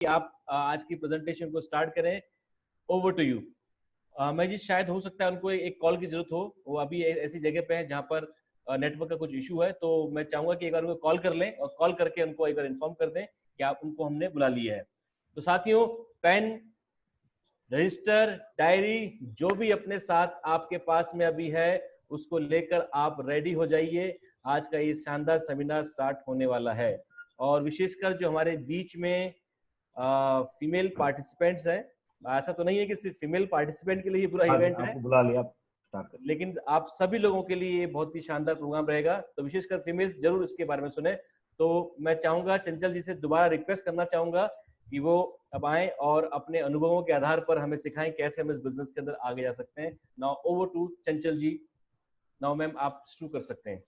कि आप आज की प्रेजेंटेशन को स्टार्ट करें। Over to you. मैं जी, शायद हो सकता है उनको एक कॉल की जरूरत हो, वो अभी ऐसी जगह पे है जहाँ पर नेटवर्क का कुछ इशू है, तो मैं चाहूंगा कि एक बार उनको कॉल कर लें और कॉल करके उनको एक बार इन्फॉर्म कर दें कि आप उनको हमने बुला लिया है। तो साथियों, पेन, रजिस्टर, डायरी, जो भी अपने साथ आपके पास में अभी है उसको लेकर आप रेडी हो जाइए। आज का ये शानदार सेमिनार स्टार्ट होने वाला है। और विशेषकर जो हमारे बीच में फीमेल पार्टिसिपेंट्स हैं, ऐसा तो नहीं है कि सिर्फ फीमेल पार्टिसिपेंट के लिए ये पूरा इवेंट है, आपको बुला लिया, आप स्टार्ट करिए। लेकिन आप सभी लोगों के लिए ये बहुत ही शानदार प्रोग्राम रहेगा, तो विशेषकर फीमेल्स जरूर इसके बारे में सुने। तो मैं चाहूंगा, चंचल जी से दोबारा रिक्वेस्ट करना चाहूंगा कि वो अब आए और अपने अनुभवों के आधार पर हमें सिखाएं कैसे हम इस बिजनेस के अंदर आगे जा सकते हैं। Now over to Chanchal ji. Now ma'am, आप शुरू कर सकते हैं।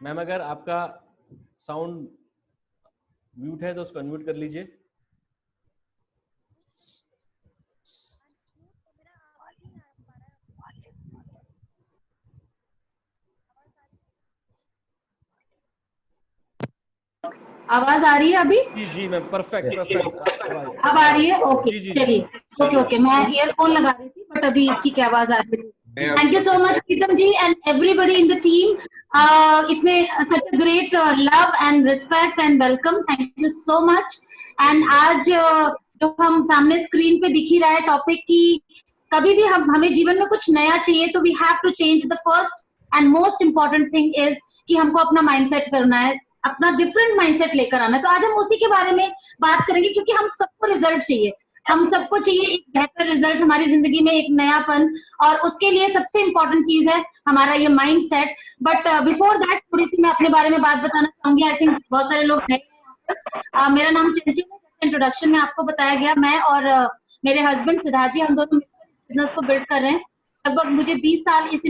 मैम, अगर आपका साउंड म्यूट है तो उसको अनम्यूट कर लीजिए। आवाज आ रही है अभी? जी जी मैम, परफेक्ट परफेक्ट। अब आ रही है? ओके, जी जी चलिए। ओके ओके, मैं ईयरफोन लगा रही थी बट अभी ठीक है, आवाज आ रही थी। Thank you so much Pritam ji and everybody in the team. इतने such a great love and respect and welcome, thank you so much. And आज जो हम सामने स्क्रीन पे दिख ही रहा है टॉपिक की, कभी भी हमें जीवन में कुछ नया चाहिए तो we have to change. The first and most important thing is कि हमको अपना माइंडसेट करना है, अपना डिफरेंट माइंडसेट लेकर आना है। तो आज हम उसी के बारे में बात करेंगे, क्योंकि हम सबको रिजल्ट चाहिए, हम सबको चाहिए एक बेहतर रिजल्ट हमारी जिंदगी में, एक नयापन, और उसके लिए सबसे इंपॉर्टेंट चीज है हमारा ये mind set. But before that थोड़ी सी मैं अपने बारे में बात बताना चाहूंगी। आई थिंक बहुत सारे लोग नए हैं। मेरा नाम चंचल है। इंट्रोडक्शन में आपको बताया गया, मैं और मेरे हस्बैंड सिद्धार्थ जी, हम दोनों बिजनेस को बिल्ड कर रहे हैं। लगभग मुझे 20 साल इस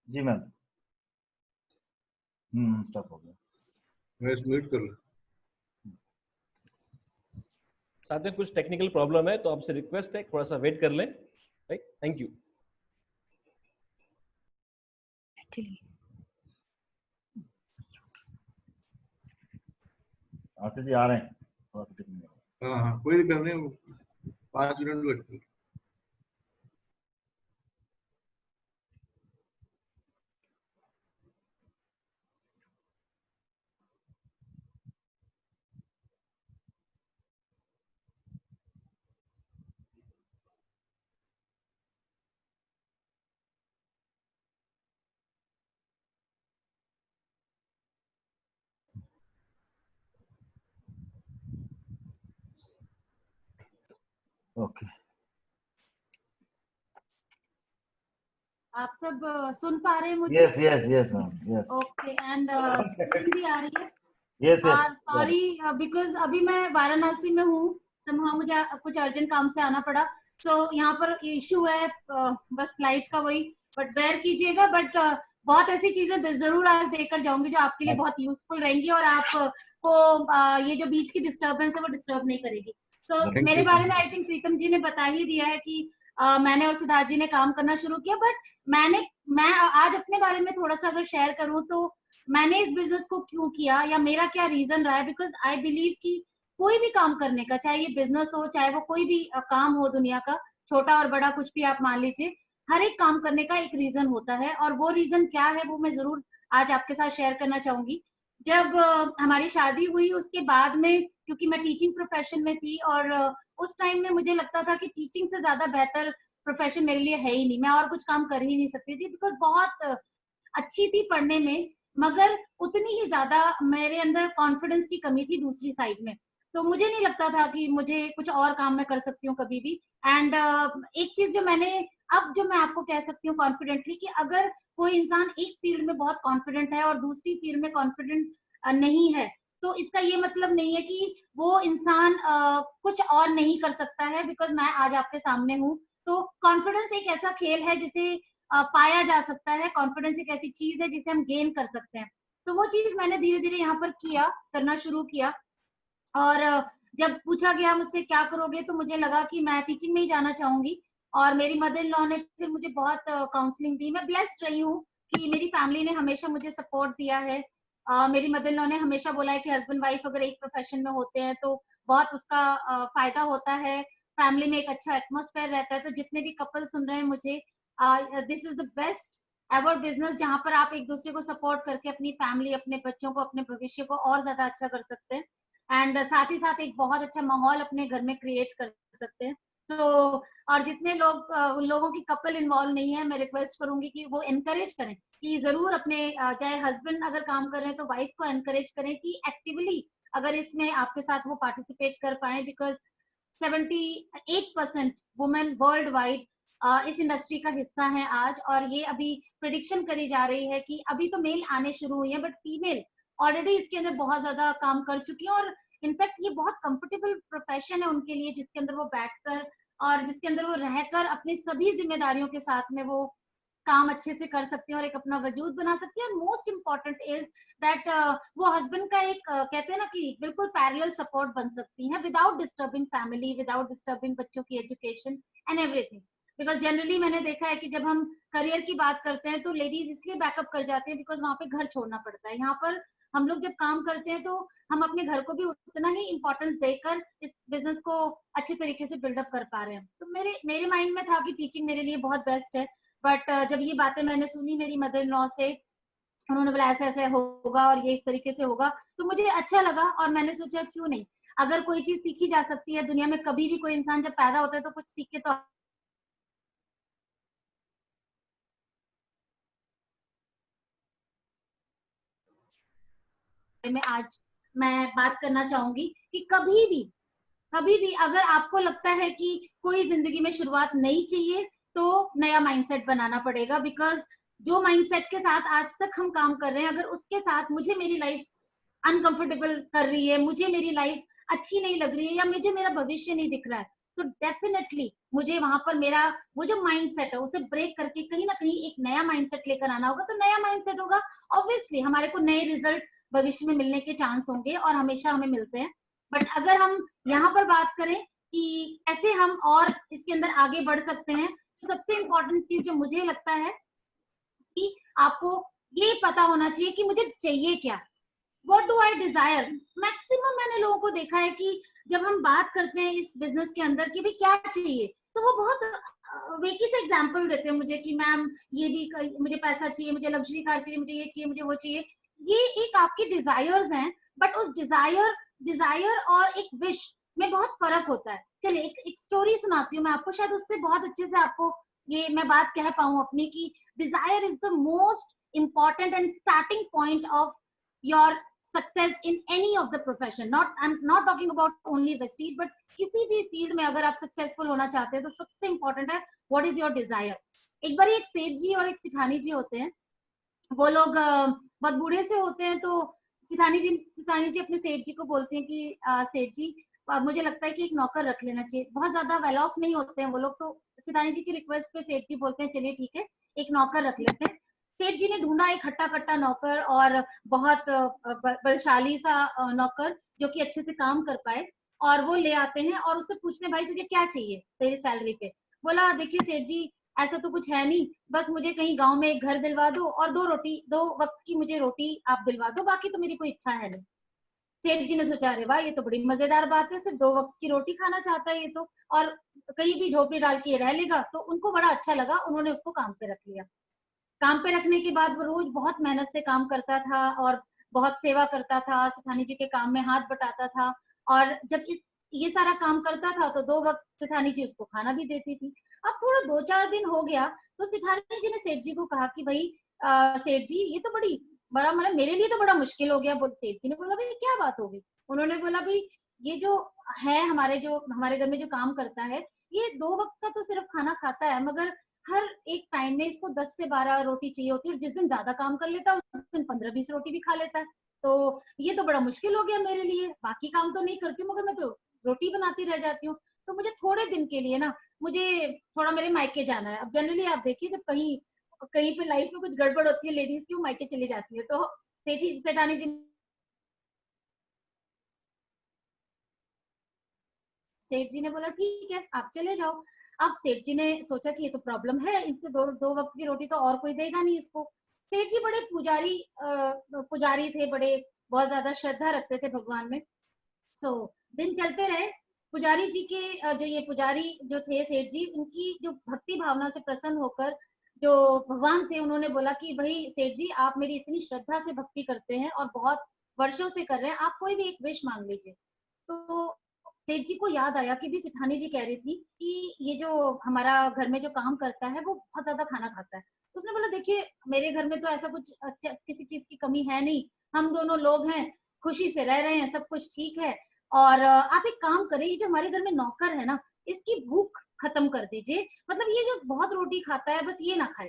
जी मैम। स्टॉप हो गया। मैं म्यूट कर लूं। साथ में कुछ टेक्निकल प्रॉब्लम है, तो आपसे रिक्वेस्ट है थोड़ा सा वेट कर लें। Right, thank you. Ashish ji आ रहे हैं, थोड़ा सा टेक्निकल। हाँ, कोई दिक्कत नहीं, 5 मिनट वेट कर। ओके, आप सब सुन पा रहे हैं मुझे? Yes yes yes ma'am, yes. Okay, and screen भी आ रही है? Yes yes. और सॉरी बिकॉज अभी मैं वाराणसी में हूँ, समहाउ मुझे कुछ अर्जेंट काम से आना पड़ा, सो यहाँ पर इशू है बस लाइट का, वही, बट बेयर कीजिएगा। बट बहुत ऐसी चीजें जरूर आज देकर जाऊंगी जो आपके लिए बहुत यूजफुल रहेंगी और आपको ये जो बीच की डिस्टर्बेंस है वो डिस्टर्ब नहीं करेगी। तो मेरे बारे में आई थिंक प्रीतम जी ने बता ही दिया है कि मैंने और सिद्धार्थ जी ने काम करना शुरू किया। बट मैं आज अपने बारे में थोड़ा सा अगर शेयर करूं तो मैंने इस बिजनेस को क्यों किया या मेरा क्या रीजन रहा है, बिकॉज आई बिलीव कि कोई भी काम करने का, चाहे ये बिजनेस हो, चाहे वो कोई भी काम हो दुनिया का, छोटा और बड़ा कुछ भी आप मान लीजिए, हर एक काम करने का एक रीजन होता है। और वो रीजन क्या है वो मैं जरूर आज आपके साथ शेयर करना चाहूंगी। जब हमारी शादी हुई उसके बाद में, क्योंकि मैं टीचिंग प्रोफेशन में थी और उस टाइम में मुझे लगता था कि टीचिंग से ज्यादा बेहतर प्रोफेशन मेरे लिए है ही नहीं, मैं और कुछ काम कर ही नहीं सकती थी, बिकॉज बहुत अच्छी थी पढ़ने में, मगर उतनी ही ज्यादा मेरे अंदर कॉन्फिडेंस की कमी थी दूसरी साइड में। तो मुझे नहीं लगता था कि मुझे कुछ और काम मैं कर सकती हूँ कभी भी। एंड एक चीज जो मैंने अब जो मैं आपको कह सकती हूँ कॉन्फिडेंटली, कि अगर कोई इंसान एक फील्ड में बहुत कॉन्फिडेंट है और दूसरी फील्ड में कॉन्फिडेंट नहीं है, तो इसका ये मतलब नहीं है कि वो इंसान कुछ और नहीं कर सकता है, बिकॉज मैं आज आपके सामने हूँ। तो कॉन्फिडेंस एक ऐसा खेल है जिसे पाया जा सकता है, कॉन्फिडेंस एक ऐसी चीज है जिसे हम गेन कर सकते हैं। तो वो चीज मैंने धीरे धीरे यहाँ पर करना शुरू किया। और जब पूछा गया मुझसे क्या करोगे, तो मुझे लगा कि मैं टीचिंग में ही जाना चाहूंगी। और मेरी मदर इन लॉ ने फिर मुझे बहुत काउंसलिंग दी। मैं ब्लेस्ड रही हूँ कि मेरी फैमिली ने हमेशा मुझे सपोर्ट दिया है। मेरी मदर इन लॉ ने हमेशा बोला है कि हस्बैंड वाइफ अगर एक प्रोफेशन में होते हैं तो बहुत उसका फायदा होता है, फैमिली में एक अच्छा एटमोस्फेयर रहता है। तो जितने भी कपल सुन रहे हैं मुझे, this is the best ever business जहां पर आप एक दूसरे को सपोर्ट करके अपनी फैमिली, अपने बच्चों को, अपने भविष्य को और ज्यादा अच्छा कर सकते हैं। एंड साथ ही साथ एक बहुत अच्छा माहौल अपने घर में क्रिएट कर सकते हैं। तो और जितने लोग उन लोगों की कपल इन्वॉल्व नहीं है, मैं रिक्वेस्ट करूंगी कि वो एनकरेज करें कि जरूर अपने चाहे हस्बैंड अगर काम कर रहे हैं तो वाइफ को एनकरेज करें कि एक्टिवली अगर इसमें आपके साथ वो पार्टिसिपेट कर पाए। बिकॉज 78% वुमेन वर्ल्ड वाइड इस इंडस्ट्री का हिस्सा है आज। और ये अभी प्रिडिक्शन करी जा रही है कि अभी तो मेल आने शुरू हुई है, बट फीमेल ऑलरेडी इसके अंदर बहुत ज्यादा काम कर चुकी है। और इनफैक्ट ये बहुत कंफर्टेबल प्रोफेशन है उनके लिए, जिसके अंदर वो बैठकर और जिसके अंदर वो रहकर अपनी सभी जिम्मेदारियों के साथ में वो काम अच्छे से कर सकती हैं और एक अपना वजूद बना सकती है। मोस्ट इम्पॉर्टेंट इज दैट वो हस्बैंड का एक कहते हैं ना कि बिल्कुल पैरेलल सपोर्ट बन सकती हैं, without disturbing family, without disturbing बच्चों की education and everything. Because generally मैंने देखा है कि जब हम करियर की बात करते हैं तो लेडीज इसलिए बैकअप कर जाते हैं बिकॉज वहां पे घर छोड़ना पड़ता है। यहाँ पर हम लोग जब काम करते हैं तो हम अपने घर को भी उतना ही इंपॉर्टेंस देकर इस बिजनेस को अच्छे तरीके से बिल्डअप कर पा रहे हैं। तो मेरे माइंड में था कि टीचिंग मेरे लिए बहुत बेस्ट है। बट जब ये बातें मैंने सुनी मेरी मदर इन लॉ से, उन्होंने बोला ऐसे ऐसे होगा और ये इस तरीके से होगा, तो मुझे अच्छा लगा। और मैंने सोचा क्यों नहीं, अगर कोई चीज सीखी जा सकती है दुनिया में, कभी भी कोई इंसान जब पैदा होता है तो कुछ सीख के तो में आज मैं बात करना चाहूंगी कि कभी भी अगर आपको लगता है कि कोई जिंदगी में शुरुआत नहीं चाहिए तो नया माइंडसेट बनाना पड़ेगा। बिकॉज जो माइंडसेट के साथ आज तक हम काम कर रहे हैं, अगर उसके साथ मुझे मेरी लाइफ अनकंफर्टेबल कर रही है, मुझे मेरी लाइफ अच्छी नहीं लग रही है, या मुझे मेरा भविष्य नहीं दिख रहा है, तो डेफिनेटली मुझे वहां पर मेरा वो जो माइंडसेट है उसे ब्रेक करके कहीं ना कहीं एक नया माइंडसेट लेकर आना होगा। तो नया माइंडसेट होगा, ऑब्वियसली हमारे को नए रिजल्ट भविष्य में मिलने के चांस होंगे और हमेशा हमें मिलते हैं। बट अगर हम यहाँ पर बात करें कि कैसे हम और इसके अंदर आगे बढ़ सकते हैं, तो सबसे इम्पोर्टेंट चीज जो मुझे लगता है कि आपको ये पता होना चाहिए कि मुझे चाहिए क्या, what do I Dzire. Maximum मैंने लोगों को देखा है कि जब हम बात करते हैं इस बिजनेस के अंदर कि भाई क्या चाहिए, तो वो बहुत वेकी से एग्जांपल देते हैं मुझे कि मैम ये भी मुझे पैसा चाहिए, मुझे लग्जरी कार चाहिए, मुझे ये चाहिए, मुझे वो चाहिए। ये एक आपकी डिजायर्स हैं, बट उस डिजायर और एक विश में बहुत फर्क होता है। चलिए एक स्टोरी सुनाती हूँ मैं आपको, शायद उससे बहुत अच्छे से आपको ये मैं बात कह पाऊँ अपनी कि desire is the most important and starting point of your success in any of the profession. I'm not talking about only vestige, but किसी भी फील्ड में अगर आप सक्सेसफुल होना चाहते हैं तो सबसे इंपॉर्टेंट है व्हाट इज योर डिजायर। एक बार एक सेठ जी और एक सिठानी जी होते हैं, वो लोग बहुत बूढ़े से होते हैं। तो सिठानी जी अपने सेठ जी को बोलते हैं कि सेठ जी मुझे लगता है कि एक नौकर रख लेना चाहिए। बहुत ज्यादा वेल ऑफ नहीं होते हैं वो लोग, तो सिठानी जी की रिक्वेस्ट पे सेठ जी बोलते हैं चलिए ठीक है एक नौकर रख लेते हैं। सेठ जी ने ढूंढा एक हट्टा कट्टा नौकर और बहुत बलशाली सा नौकर जो कि अच्छे से काम कर पाए, और वो ले आते हैं और उससे पूछने भाई तुझे क्या चाहिए तेरी सैलरी पे। बोला देखिए सेठ जी ऐसा तो कुछ है नहीं, बस मुझे कहीं गांव में एक घर दिलवा दो और दो वक्त की मुझे रोटी आप दिलवा दो, बाकी तो मेरी कोई इच्छा है नहीं। सेठ जी ने सोचा अरे वाह ये तो बड़ी मजेदार बात है, सिर्फ 2 वक्त की रोटी खाना चाहता है ये तो, और कहीं भी झोपड़ी डाल के रह लेगा। तो उनको बड़ा अच्छा लगा, उन्होंने उसको काम पे रख लिया। काम पे रखने के बाद वो रोज बहुत मेहनत से काम करता था और बहुत सेवा करता था, सिठानी जी के काम में हाथ बटाता था। और जब ये सारा काम करता था तो 2 वक्त सिठानी जी उसको खाना भी देती थी। अब थोड़ा 2-4 दिन हो गया तो सिठानी जी ने सेठ जी को कहा कि भाई सेठ जी ये तो बड़ा मतलब मेरे लिए तो बड़ा मुश्किल हो गया। बोल सेठ जी ने बोला भाई क्या बात होगी। उन्होंने बोला भाई ये जो है हमारे घर में जो काम करता है ये 2 वक्त का तो सिर्फ खाना खाता है, मगर हर एक टाइम में इसको 10 से 12 रोटी चाहिए होती है, और जिस दिन ज्यादा काम कर लेता है उस दिन 15-20 रोटी भी खा लेता है। तो ये तो बड़ा मुश्किल हो गया मेरे लिए, बाकी काम तो नहीं करती हूँ मगर मैं तो रोटी बनाती रह जाती हूँ। तो मुझे थोड़े दिन के लिए ना, मुझे थोड़ा मेरे मायके जाना है। अब जनरली आप देखिए जब कहीं कहीं पे लाइफ में कुछ गड़बड़ होती है लेडीज की, वो मायके चली जाती है। तो सेठानी जी सेठ जी ने बोला ठीक है आप चले जाओ। अब सेठ जी ने सोचा कि ये तो प्रॉब्लम है, इससे दो वक्त की रोटी तो और कोई देगा नहीं इसको। सेठ जी बड़े पुजारी थे, बड़े बहुत ज्यादा श्रद्धा रखते थे भगवान में। सो दिन चलते रहे। पुजारी जी के जो ये पुजारी जो थे सेठ जी, उनकी जो भक्ति भावना से प्रसन्न होकर जो भगवान थे, उन्होंने बोला कि भाई सेठ जी आप मेरी इतनी श्रद्धा से भक्ति करते हैं और बहुत वर्षों से कर रहे हैं, आप कोई भी एक विश मांग लीजिए। तो सेठ जी को याद आया कि भी सेठानी जी कह रही थी कि ये जो हमारा घर में जो काम करता है वो बहुत ज्यादा खाना खाता है। उसने बोला देखिए मेरे घर में तो ऐसा कुछ किसी चीज की कमी है नहीं, हम दोनों लोग हैं, खुशी से रह रहे हैं, सब कुछ ठीक है। और आप एक काम करें, ये जो हमारे घर में नौकर है ना, इसकी भूख खत्म कर दीजिए, मतलब ये जो बहुत रोटी खाता है बस ये ना खाए।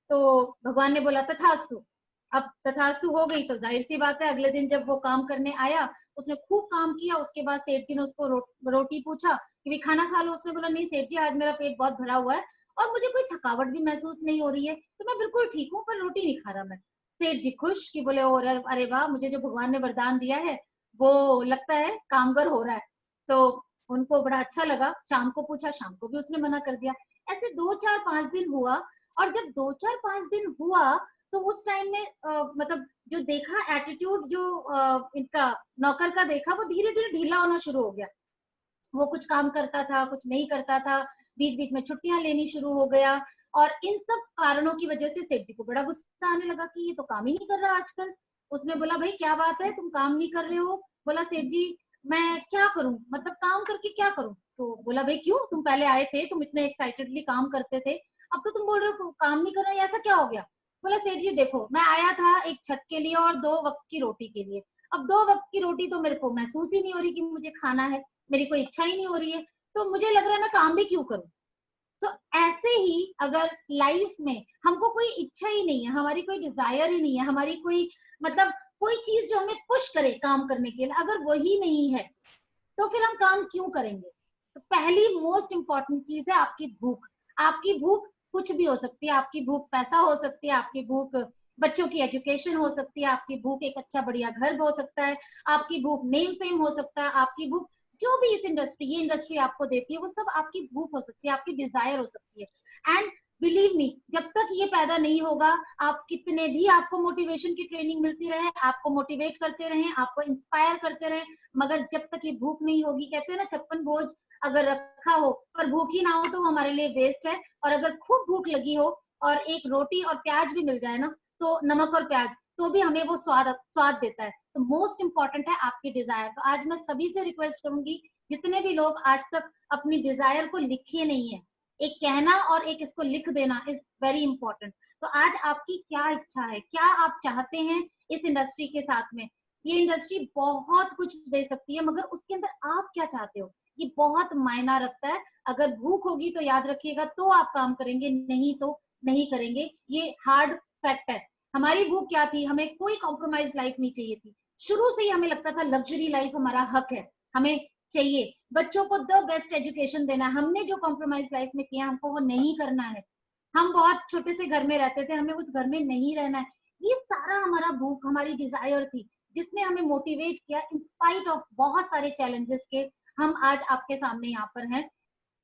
तो भगवान ने बोला तथास्तु। अब तथास्तु हो गई तो जाहिर सी बात है अगले दिन जब वो काम करने आया, उसने खूब काम किया। उसके बाद सेठ जी ने उसको रोटी पूछा कि भी खाना खा लो। उसने बोला नहीं सेठ जी आज मेरा पेट बहुत भरा हुआ है और मुझे कोई थकावट भी महसूस नहीं हो रही है, तो मैं बिल्कुल ठीक हूँ, पर रोटी नहीं खा रहा मैं। सेठ जी खुश कि बोले अरे वाह, मुझे जो भगवान ने वरदान दिया है वो लगता है कामगर हो रहा है। तो उनको बड़ा अच्छा लगा। शाम को पूछा, शाम को भी उसने मना कर दिया। ऐसे 2 4 5 दिन हुआ। और जब 2 4 5 दिन हुआ तो उस टाइम में मतलब जो देखा एटीट्यूड जो इनका नौकर का देखा, वो धीरे धीरे ढीला होना शुरू हो गया। वो कुछ काम करता था, कुछ नहीं करता था, बीच बीच में छुट्टियां लेनी शुरू हो गया। और इन सब कारणों की वजह से सेठ जी को बड़ा गुस्सा आने लगा कि ये तो काम ही नहीं कर रहा आजकल। उसने बोला भाई क्या बात है, तुम काम नहीं कर रहे हो? बोला सेठ जी मैं क्या करूं, मतलब काम करके क्या करूं? तो बोला भाई क्यों, तुम पहले आए थे, तुम इतने एक्साइटेडली काम करते थे, अब तो तुम बोल रहे हो काम नहीं कर रहे, ऐसा क्या हो गया? बोला सेठ जी देखो मैं आया था एक छत के लिए और 2 वक्त की रोटी के लिए। अब 2 वक्त की रोटी तो मेरे को महसूस ही नहीं हो रही कि मुझे खाना है, मेरी कोई इच्छा ही नहीं हो रही है, तो मुझे लग रहा है मैं काम भी क्यों करूं। तो ऐसे ही अगर लाइफ में हमको कोई इच्छा ही नहीं है, हमारी कोई डिजायर ही नहीं है, हमारी कोई मतलब कोई चीज जो हमें पुश करे काम करने के लिए, अगर वही नहीं है तो फिर हम काम क्यों करेंगे? तो पहली मोस्ट इंपॉर्टेंट चीज है आपकी भूख। आपकी भूख कुछ भी हो सकती है, आपकी भूख पैसा हो सकती है, आपकी भूख बच्चों की एजुकेशन हो सकती है, आपकी भूख एक अच्छा बढ़िया घर हो सकता है, आपकी भूख नेम फेम हो सकता है, आपकी भूख जो भी इस इंडस्ट्री ये इंडस्ट्री आपको देती है वो सब आपकी भूख हो सकती है, आपकी डिजायर हो सकती है। एंड बिलीव मी, जब तक ये पैदा नहीं होगा, आप कितने भी आपको मोटिवेशन की ट्रेनिंग मिलती रहे, आपको मोटिवेट करते रहे, आपको इंस्पायर करते रहे, मगर जब तक ये भूख नहीं होगी, कहते हैं ना 56 भोज अगर रखा हो पर भूख ही ना हो तो हमारे लिए वेस्ट है। और अगर खूब भूख लगी हो और एक रोटी और प्याज भी मिल जाए ना, तो नमक और प्याज, तो भी हमें वो स्वाद देता है। तो मोस्ट इंपॉर्टेंट है आपकी डिजायर। तो आज मैं सभी से रिक्वेस्ट करूंगी, जितने भी लोग आज तक अपनी डिजायर को लिखे नहीं है, एक कहना और एक इसको लिख देना इज वेरी इंपॉर्टेंट। तो आज आपकी क्या इच्छा है, क्या आप चाहते हैं इस इंडस्ट्री के साथ में? ये इंडस्ट्री बहुत कुछ दे सकती है, मगर उसके अंदर आप क्या चाहते हो ये बहुत मायना रखता है। अगर भूख होगी तो याद रखिएगा तो आप काम करेंगे, नहीं तो नहीं करेंगे, ये हार्ड फैक्ट है। हमारी भूख क्या थी, हमें कोई कॉम्प्रोमाइज लाइफ नहीं चाहिए थी। शुरू से ही हमें लगता था लग्जरी लाइफ हमारा हक है, हमें चाहिए बच्चों को द बेस्ट एजुकेशन देना है। हमने जो कॉम्प्रोमाइज लाइफ में किया हमको वो नहीं करना है। हम बहुत छोटे से घर में रहते थे, हमें उस घर में नहीं रहना है। ये सारा हमारा भूख, हमारी डिजायर थी जिसने हमें मोटिवेट किया। इन स्पाइट ऑफ बहुत सारे चैलेंजेस के हम आज आपके सामने यहाँ पर हैं।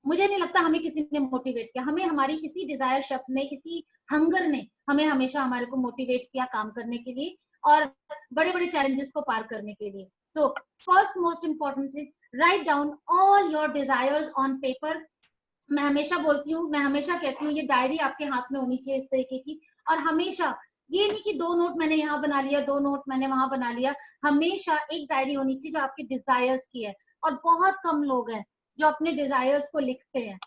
मुझे नहीं लगता हमें किसी ने मोटिवेट किया, हमें हमारी इसी डिजायर शब्द ने, इसी हंगर ने हमें हमेशा हमारे को मोटिवेट किया काम करने के लिए और बड़े बड़े चैलेंजेस को पार करने के लिए। So first most important is write down all your desires on paper. मैं हमेशा बोलती हूँ, मैं हमेशा कहती हूँ, ये डायरी आपके हाथ में होनी चाहिए इस तरीके की। और हमेशा ये नहीं कि 2 नोट मैंने यहाँ बना लिया, 2 नोट मैंने वहां बना लिया, हमेशा एक डायरी होनी चाहिए जो आपके डिजायर्स की है। और बहुत कम लोग हैं जो अपने डिजायर्स को लिखते हैं,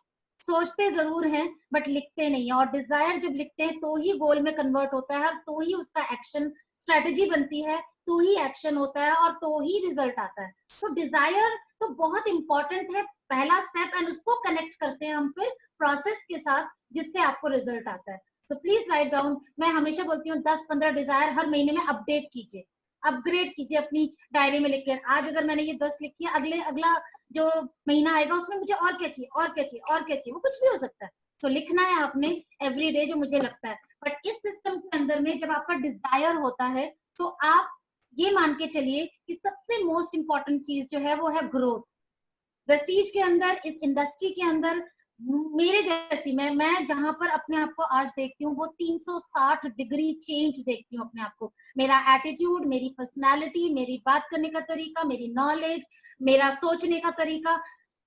सोचते जरूर हैं बट लिखते नहीं है। और डिजायर जब लिखते हैं तो ही गोल में कन्वर्ट होता है, और तो ही उसका एक्शन स्ट्रेटेजी बनती है, तो ही एक्शन होता है और तो ही रिजल्ट आता है। तो डिजायर तो बहुत इंपॉर्टेंट है, पहला स्टेप, एंड उसको कनेक्ट करते हैं हम फिर प्रोसेस के साथ जिससे आपको रिजल्ट आता है। तो प्लीज राइट डाउन। मैं हमेशा बोलती हूँ 10-15 डिजायर हर महीने में अपडेट कीजिए। अपग्रेड कीजिए अपनी डायरी में लिख कर। आज अगर मैंने ये 10 लिखी है, अगला जो महीना आएगा उसमें मुझे और क्या चाहिए, और क्या चाहिए, और क्या चाहिए, वो कुछ भी हो सकता है। तो लिखना है आपने एवरी डे जो मुझे लगता है। बट इस सिस्टम के अंदर में जब आपका डिजायर होता है तो आप ये मान के चलिए कि सबसे मोस्ट इंपॉर्टेंट चीज जो है वो है ग्रोथ। प्रेस्टीज के अंदर, इस इंडस्ट्री के अंदर मेरे जैसी मैं जहां पर अपने आप को आज देखती हूँ वो 360 डिग्री चेंज देखती हूँ अपने आप को। मेरा एटीट्यूड, मेरी पर्सनालिटी, मेरी बात करने का तरीका, मेरी नॉलेज, मेरा सोचने का तरीका,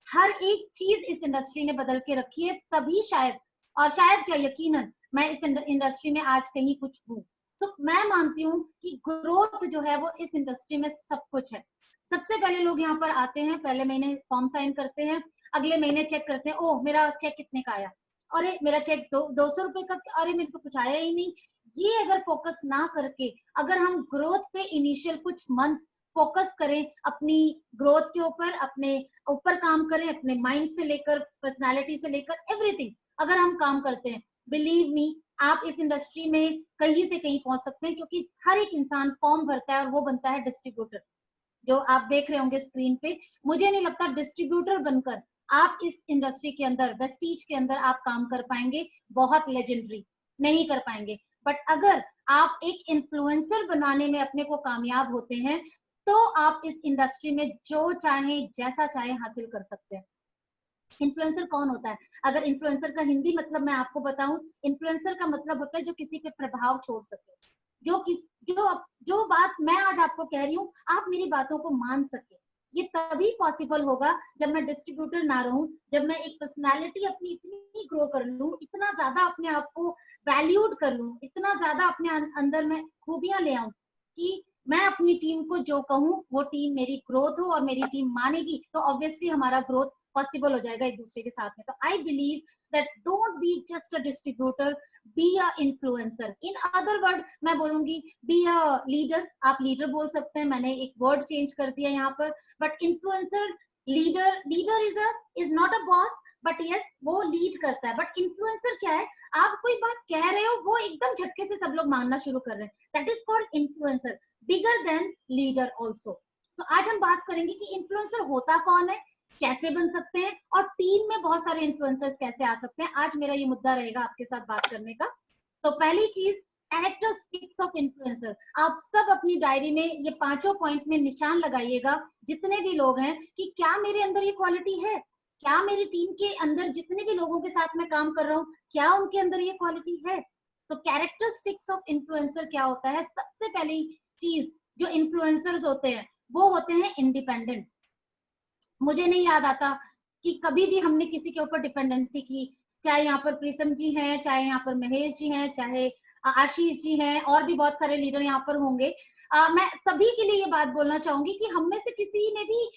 हर एक चीज इस इंडस्ट्री ने बदल के रखी है। तभी शायद, और शायद क्या यकीनन, मैं इस इंडस्ट्री में आज कहीं कुछ हूँ। तो मैं मानती हूँ कि ग्रोथ जो है वो इस इंडस्ट्री में सब कुछ है। सबसे पहले लोग यहाँ पर आते हैं, पहले महीने फॉर्म साइन करते हैं, अगले महीने चेक करते हैं, ओह मेरा चेक कितने का आया, अरे मेरा चेक 200 रुपए का, अरे मेरे को कुछ आया ही नहीं। ये अगर फोकस ना करके अगर हम ग्रोथ पे इनिशियल कुछ मंथ फोकस करें, अपनी ग्रोथ के ऊपर, अपने ऊपर काम करें, अपने माइंड से लेकर पर्सनालिटी से लेकर एवरीथिंग अगर हम काम करते हैं, बिलीव मी आप इस इंडस्ट्री में कहीं से कहीं पहुंच सकते हैं। क्योंकि हर एक इंसान फॉर्म भरता है और वो बनता है डिस्ट्रीब्यूटर, जो आप देख रहे होंगे स्क्रीन पे। मुझे नहीं लगता डिस्ट्रीब्यूटर बनकर आप इस इंडस्ट्री के अंदर, वेस्टीज के अंदर आप काम कर पाएंगे, बहुत लेजेंडरी नहीं कर पाएंगे। बट अगर आप एक इन्फ्लुएंसर बनाने में अपने को कामयाब होते हैं तो आप इस इंडस्ट्री में जो चाहे जैसा चाहे हासिल कर सकते हैं। इन्फ्लुएंसर कौन होता है? अगर इन्फ्लुएंसर का हिंदी मतलब मैं आपको बताऊं, इन्फ्लुएंसर का मतलब होता है जो किसी पे प्रभाव छोड़ सके, जो बात मैं आज आपको कह रही हूँ आप मेरी बातों को मान सके। ये तभी पॉसिबल होगा जब मैं डिस्ट्रीब्यूटर ना रहूं, जब मैं एक पर्सनालिटी अपनी इतनी ग्रो कर लूं, इतना ज्यादा अपने आप को वैल्यूड कर लूं, इतना ज्यादा अपने अंदर में खूबियां ले आऊं कि मैं अपनी टीम को जो कहूं वो टीम मेरी ग्रोथ हो और मेरी टीम मानेगी, तो ऑब्वियसली हमारा ग्रोथ पॉसिबल हो जाएगा एक दूसरे के साथ में। तो I believe that don't be just a distributor, be a influencer. In other word मैं बोलूंगी बी अ लीडर। आप लीडर बोल सकते हैं, मैंने एक वर्ड चेंज कर दिया यहाँ पर। But influencer, leader is not a boss, but yes वो लीड करता है। बट इन्फ्लुएंसर क्या है, आप कोई बात कह रहे हो वो एकदम झटके से सब लोग मानना शुरू कर रहे हैं, that is called influencer, bigger than leader also. So आज हम बात करेंगे कि इन्फ्लुएंसर होता कौन है, कैसे बन सकते हैं, और टीम में बहुत सारे इन्फ्लुएंसर्स कैसे आ सकते हैं। आज मेरा ये मुद्दा रहेगा आपके साथ बात करने का। तो पहली चीज, कैरेक्टरिस्टिक्स ऑफ इन्फ्लुएंसर। आप सब अपनी डायरी में ये 5 पॉइंट में निशान लगाइएगा, जितने भी लोग हैं, कि क्या मेरे अंदर ये क्वालिटी है, क्या मेरी टीम के अंदर जितने भी लोगों के साथ मैं काम कर रहा हूँ क्या उनके अंदर ये क्वालिटी है। तो कैरेक्टरिस्टिक्स ऑफ इन्फ्लुएंसर क्या होता है? सबसे पहली चीज जो इन्फ्लुएंसर्स होते हैं वो होते हैं इंडिपेंडेंट। मुझे नहीं याद आता कि कभी भी हमने किसी के ऊपर डिपेंडेंसी की, चाहे यहाँ पर प्रीतम जी हैं, चाहे यहाँ पर महेश जी हैं, चाहे आशीष जी हैं, और भी बहुत सारे लीडर यहाँ पर होंगे। मैं सभी के लिए ये बात बोलना चाहूंगी कि हम में से किसी ने भी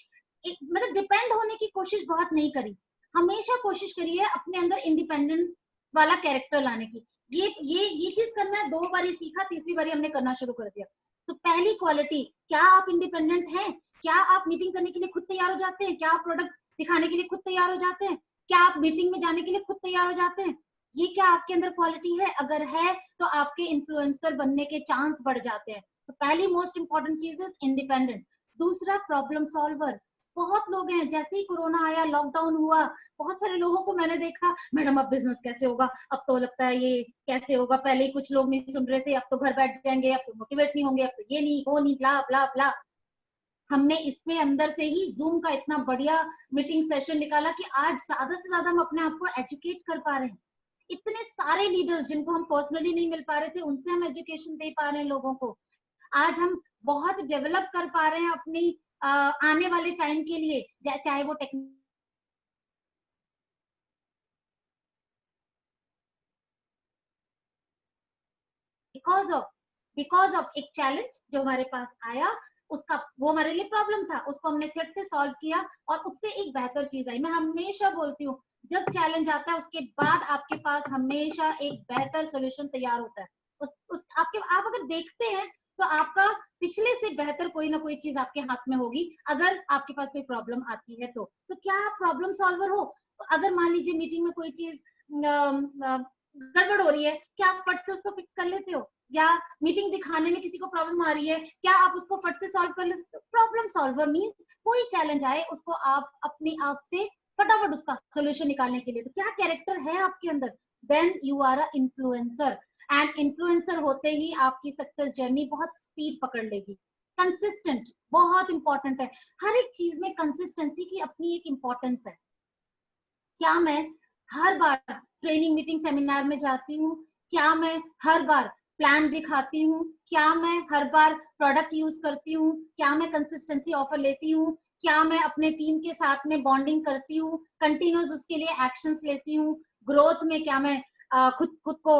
मतलब डिपेंड होने की कोशिश बहुत नहीं करी। हमेशा कोशिश करी है अपने अंदर इंडिपेंडेंट वाला कैरेक्टर लाने की। ये चीज करना 2 बारी सीखा, तीसरी बारी हमने करना शुरू कर दिया। तो पहली क्वालिटी, क्या आप इंडिपेंडेंट हैं? क्या आप मीटिंग करने के लिए खुद तैयार हो जाते हैं? क्या आप प्रोडक्ट दिखाने के लिए खुद तैयार हो जाते हैं? क्या आप मीटिंग में जाने के लिए खुद तैयार हो जाते हैं? ये क्या आपके अंदर क्वालिटी है? अगर है तो आपके इन्फ्लुएंसर बनने के चांस बढ़ जाते हैं। तो पहली मोस्ट इंपॉर्टेंट चीज इज इंडिपेंडेंट। दूसरा, प्रॉब्लम सॉल्वर। बहुत लोग हैं, जैसे ही कोरोना आया, लॉकडाउन हुआ, बहुत सारे लोगों को मैंने देखा, मैडम अब बिजनेस कैसे होगा, अब तो लगता है ये कैसे होगा, पहले ही कुछ लोग नहीं सुन रहे थे, अब तो घर बैठ जाएंगे, अब तो मोटिवेट नहीं होंगे, अब तो ये नहीं वो नहीं, ब्ला ब्ला ब्ला। हमने इसमें अंदर से ही जूम का इतना बढ़िया मीटिंग सेशन निकाला कि आज ज्यादा से ज्यादा हम अपने आप को एजुकेट कर पा रहे हैं। इतने सारे लीडर्स जिनको हम पर्सनली नहीं मिल पा रहे थे, उनसे हम एजुकेशन दे पा रहे हैं लोगों को। आज हम बहुत डेवलप कर पा रहे हैं अपनी आने वाले टाइम के लिए, चाहे वो टेक्नोलॉजी, बिकॉज ऑफ एक चैलेंज जो हमारे पास आया, उसका वो हमारे लिए प्रॉब्लम था, उसको हमने झट से सॉल्व किया और उससे एक बेहतर चीज आई। मैं हमेशा बोलती हूँ, जब चैलेंज आता है उसके बाद आपके पास हमेशा एक बेहतर सोल्यूशन तैयार होता है। आप अगर देखते हैं तो आपका पिछले से बेहतर कोई ना कोई चीज आपके हाथ में होगी अगर आपके पास कोई प्रॉब्लम आती है। तो क्या आप प्रॉब्लम सॉल्वर हो? तो अगर मान लीजिए मीटिंग में कोई चीज गड़बड़ हो रही है, क्या आप फट से उसको फिक्स कर लेते हो? या मीटिंग दिखाने में किसी को प्रॉब्लम आ रही है, क्या आप उसको फट से सॉल्व कर ले सकते हो? प्रॉब्लम सॉल्वर मींस कोई चैलेंज आए उसको आप अपने आप से फटाफट उसका सोल्यूशन निकालने के लिए, तो क्या कैरेक्टर है आपके अंदर, then you are a influencer. And influencer होते ही आपकी सक्सेस जर्नी बहुत स्पीड पकड़ लेगी। कंसिस्टेंट बहुत इंपॉर्टेंट है, हर एक चीज में कंसिस्टेंसी की अपनी एक इंपॉर्टेंस है। क्या मैं हर बार ट्रेनिंग मीटिंग सेमिनार में जाती हूँ? क्या मैं हर बार प्लान दिखाती हूँ? क्या मैं हर बार प्रोडक्ट यूज करती हूँ? क्या मैं कंसिस्टेंसी ऑफर लेती हूँ? क्या मैं अपने टीम के साथ में बॉन्डिंग करती हूँ, कंटिन्यूस उसके लिए एक्शंस लेती हूँ? ग्रोथ में क्या मैं खुद को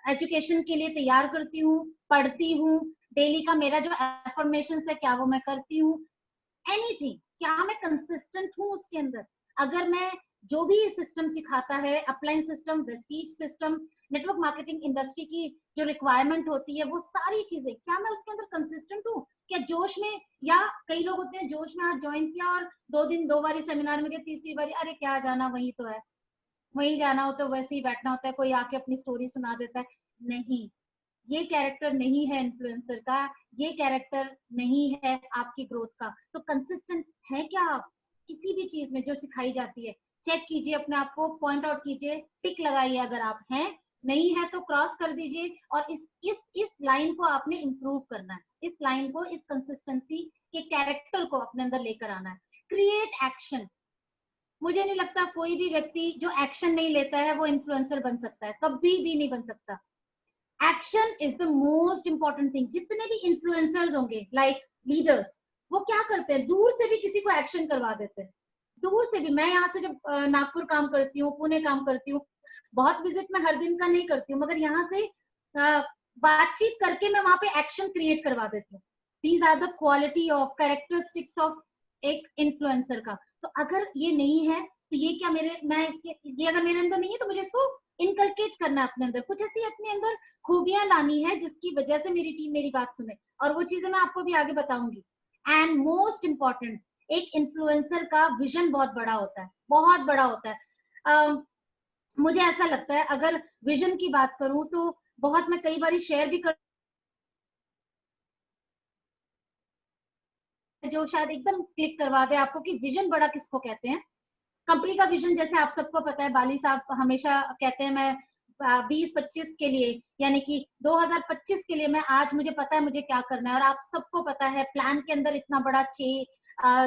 एजुकेशन के लिए तैयार करती हूँ, पढ़ती हूँ? डेली का मेरा जो एफर्मेशन है क्या वो मैं करती हूँ? एनीथिंग, क्या मैं कंसिस्टेंट हूँ उसके अंदर? अगर मैं जो भी सिस्टम सिखाता है, upline system, Vestige system, network marketing industry की जो रिक्वायरमेंट होती है, वो सारी चीजें क्या मैं उसके अंदर कंसिस्टेंट हूँ? क्या जोश में, या कई लोग होते हैं जोश में आज ज्वाइन किया और 2 बारी सेमिनार में गए, तीसरी बारी अरे क्या जाना, वही तो है, वही जाना हो तो वैसे ही बैठना होता है, कोई आके अपनी स्टोरी सुना देता है। नहीं, ये कैरेक्टर नहीं है इन्फ्लुएंसर का, ये कैरेक्टर नहीं है आपकी ग्रोथ का। तो कंसिस्टेंट है क्या आप किसी भी चीज में जो सिखाई जाती है? चेक कीजिए अपने आप को, पॉइंट आउट कीजिए, टिक लगाइए अगर आप हैं, नहीं है तो क्रॉस कर दीजिए। और इस लाइन को आपने इंप्रूव करना है, इस लाइन को, इस कंसिस्टेंसी के कैरेक्टर को अपने अंदर लेकर आना है। Create action. मुझे नहीं लगता कोई भी व्यक्ति जो एक्शन नहीं लेता है वो इन्फ्लुएंसर बन सकता है, कभी भी नहीं बन सकता। Action is the most important thing. जितने भी इन्फ्लुएंसर्स होंगे लाइक लीडर्स, वो क्या करते हैं, दूर से भी किसी को एक्शन करवा देते हैं, दूर से भी। मैं यहाँ से जब नागपुर काम करती हूँ, पुणे काम करती हूँ, बहुत विजिट मैं हर दिन का नहीं करती हूँ, मगर यहाँ से बातचीत करके मैं वहां पे एक्शन क्रिएट करवा देती हूँ। These are the quality of characteristics of एक इन्फ्लुएंसर का। तो अगर ये नहीं है तो ये क्या ये अगर मेरे अंदर नहीं है तो मुझे इसको इनकलकेट करना है अपने अंदर, कुछ ऐसी अपने अंदर खूबियां लानी है जिसकी वजह से मेरी टीम मेरी बात सुने, और वो चीजें मैं आपको भी आगे बताऊंगी। एंड मोस्ट इंपॉर्टेंट, एक इन्फ्लुएंसर का विजन बहुत बड़ा होता है, बहुत बड़ा होता है। मुझे ऐसा लगता है, अगर विजन की बात करूं तो बहुत, मैं कई बार शेयर भी कर, जो शायद एकदम क्लिक करवा दे आपको कि विजन बड़ा किसको कहते हैं। कंपनी का विजन जैसे आप सबको पता है, बाली साहब हमेशा कहते हैं मैं 2025 के लिए, यानी कि 2025 के लिए मैं आज मुझे पता है मुझे क्या करना है। और आप सबको पता है प्लान के अंदर इतना बड़ा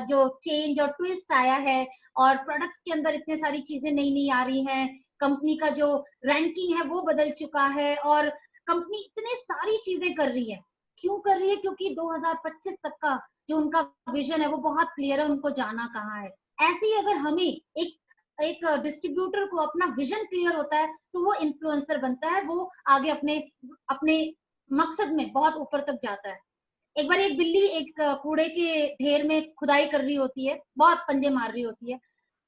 जो चेंज और ट्विस्ट आया है, और प्रोडक्ट्स के अंदर इतने सारी चीजें नई नई आ रही हैं, कंपनी का जो रैंकिंग है वो बदल चुका है, और कंपनी इतने सारी चीजें कर रही है। क्यों कर रही है? क्योंकि 2025 तक का जो उनका विजन है वो बहुत क्लियर है, उनको जाना कहाँ है। ऐसे ही अगर हमें एक डिस्ट्रीब्यूटर को अपना विजन क्लियर होता है तो वो इन्फ्लुएंसर बनता है, वो आगे अपने अपने मकसद में बहुत ऊपर तक जाता है। एक बार एक बिल्ली एक कूड़े के ढेर में खुदाई कर रही होती है, बहुत पंजे मार रही होती है।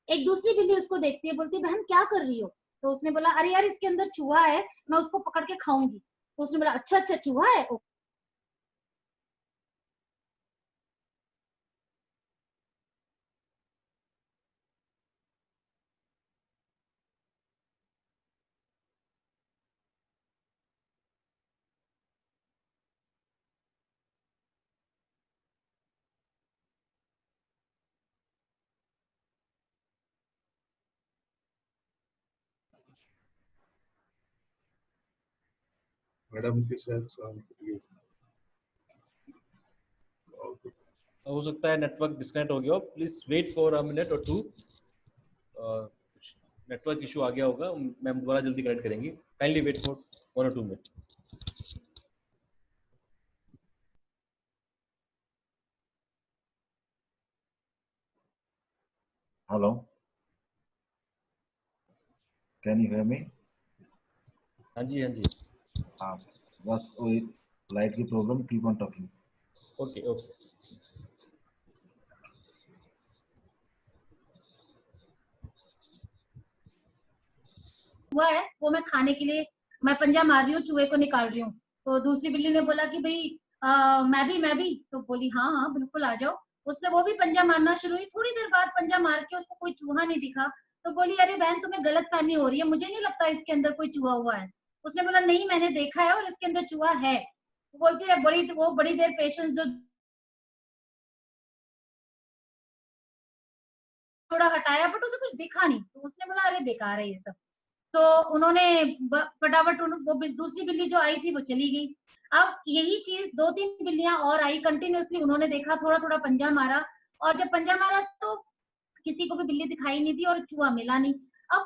एक दूसरी बिल्ली उसको देखती है, बोलती है बहन क्या कर रही हो? तो उसने बोला अरे यार इसके अंदर चूहा है, मैं उसको पकड़ के खाऊंगी। तो उसने बोला अच्छा अच्छा चूहा है, मैडम के साथ काम करिए। हो सकता है नेटवर्क डिस्कनेक्ट हो गया हो, please wait for a minute or two. Network issue आ गया होगा, मैम दोबारा जल्दी कनेक्ट करेंगी, kindly wait for 1 or 2 minute. Hello, can you hear me? हाँ जी हाँ जी, हाँ, बस वही लाइट की problem, keep on talking. Okay okay. हुआ है वो मैं खाने के लिए मैं पंजा मार रही हूँ, चूहे को निकाल रही हूँ। तो दूसरी बिल्ली ने बोला कि भाई मैं भी। तो बोली हाँ हाँ बिल्कुल आ जाओ। उसने वो भी पंजा मारना शुरू हुई, थोड़ी देर बाद पंजा मार के उसको कोई चूहा नहीं दिखा। तो बोली अरे बहन तुम्हें गलत फहमी हो रही है, मुझे नहीं लगता इसके अंदर कोई चूहा हुआ है। उसने बोला नहीं मैंने देखा है और इसके अंदर चूहा है। वो बोलती है बड़ी देर पेशेंस जो थोड़ा हटाया बट उसे कुछ दिखा नहीं, तो उसने बोला अरे बेकार है ये सब। तो उन्होंने फटाफट वो दूसरी बिल्ली जो आई थी वो चली गई। अब यही चीज 2-3 बिल्लियां और आई कंटिन्यूअसली, उन्होंने देखा, थोड़ा थोड़ा पंजा मारा, और जब पंजा मारा तो किसी को भी बिल्ली दिखाई नहीं दी और चूहा मिला नहीं। अब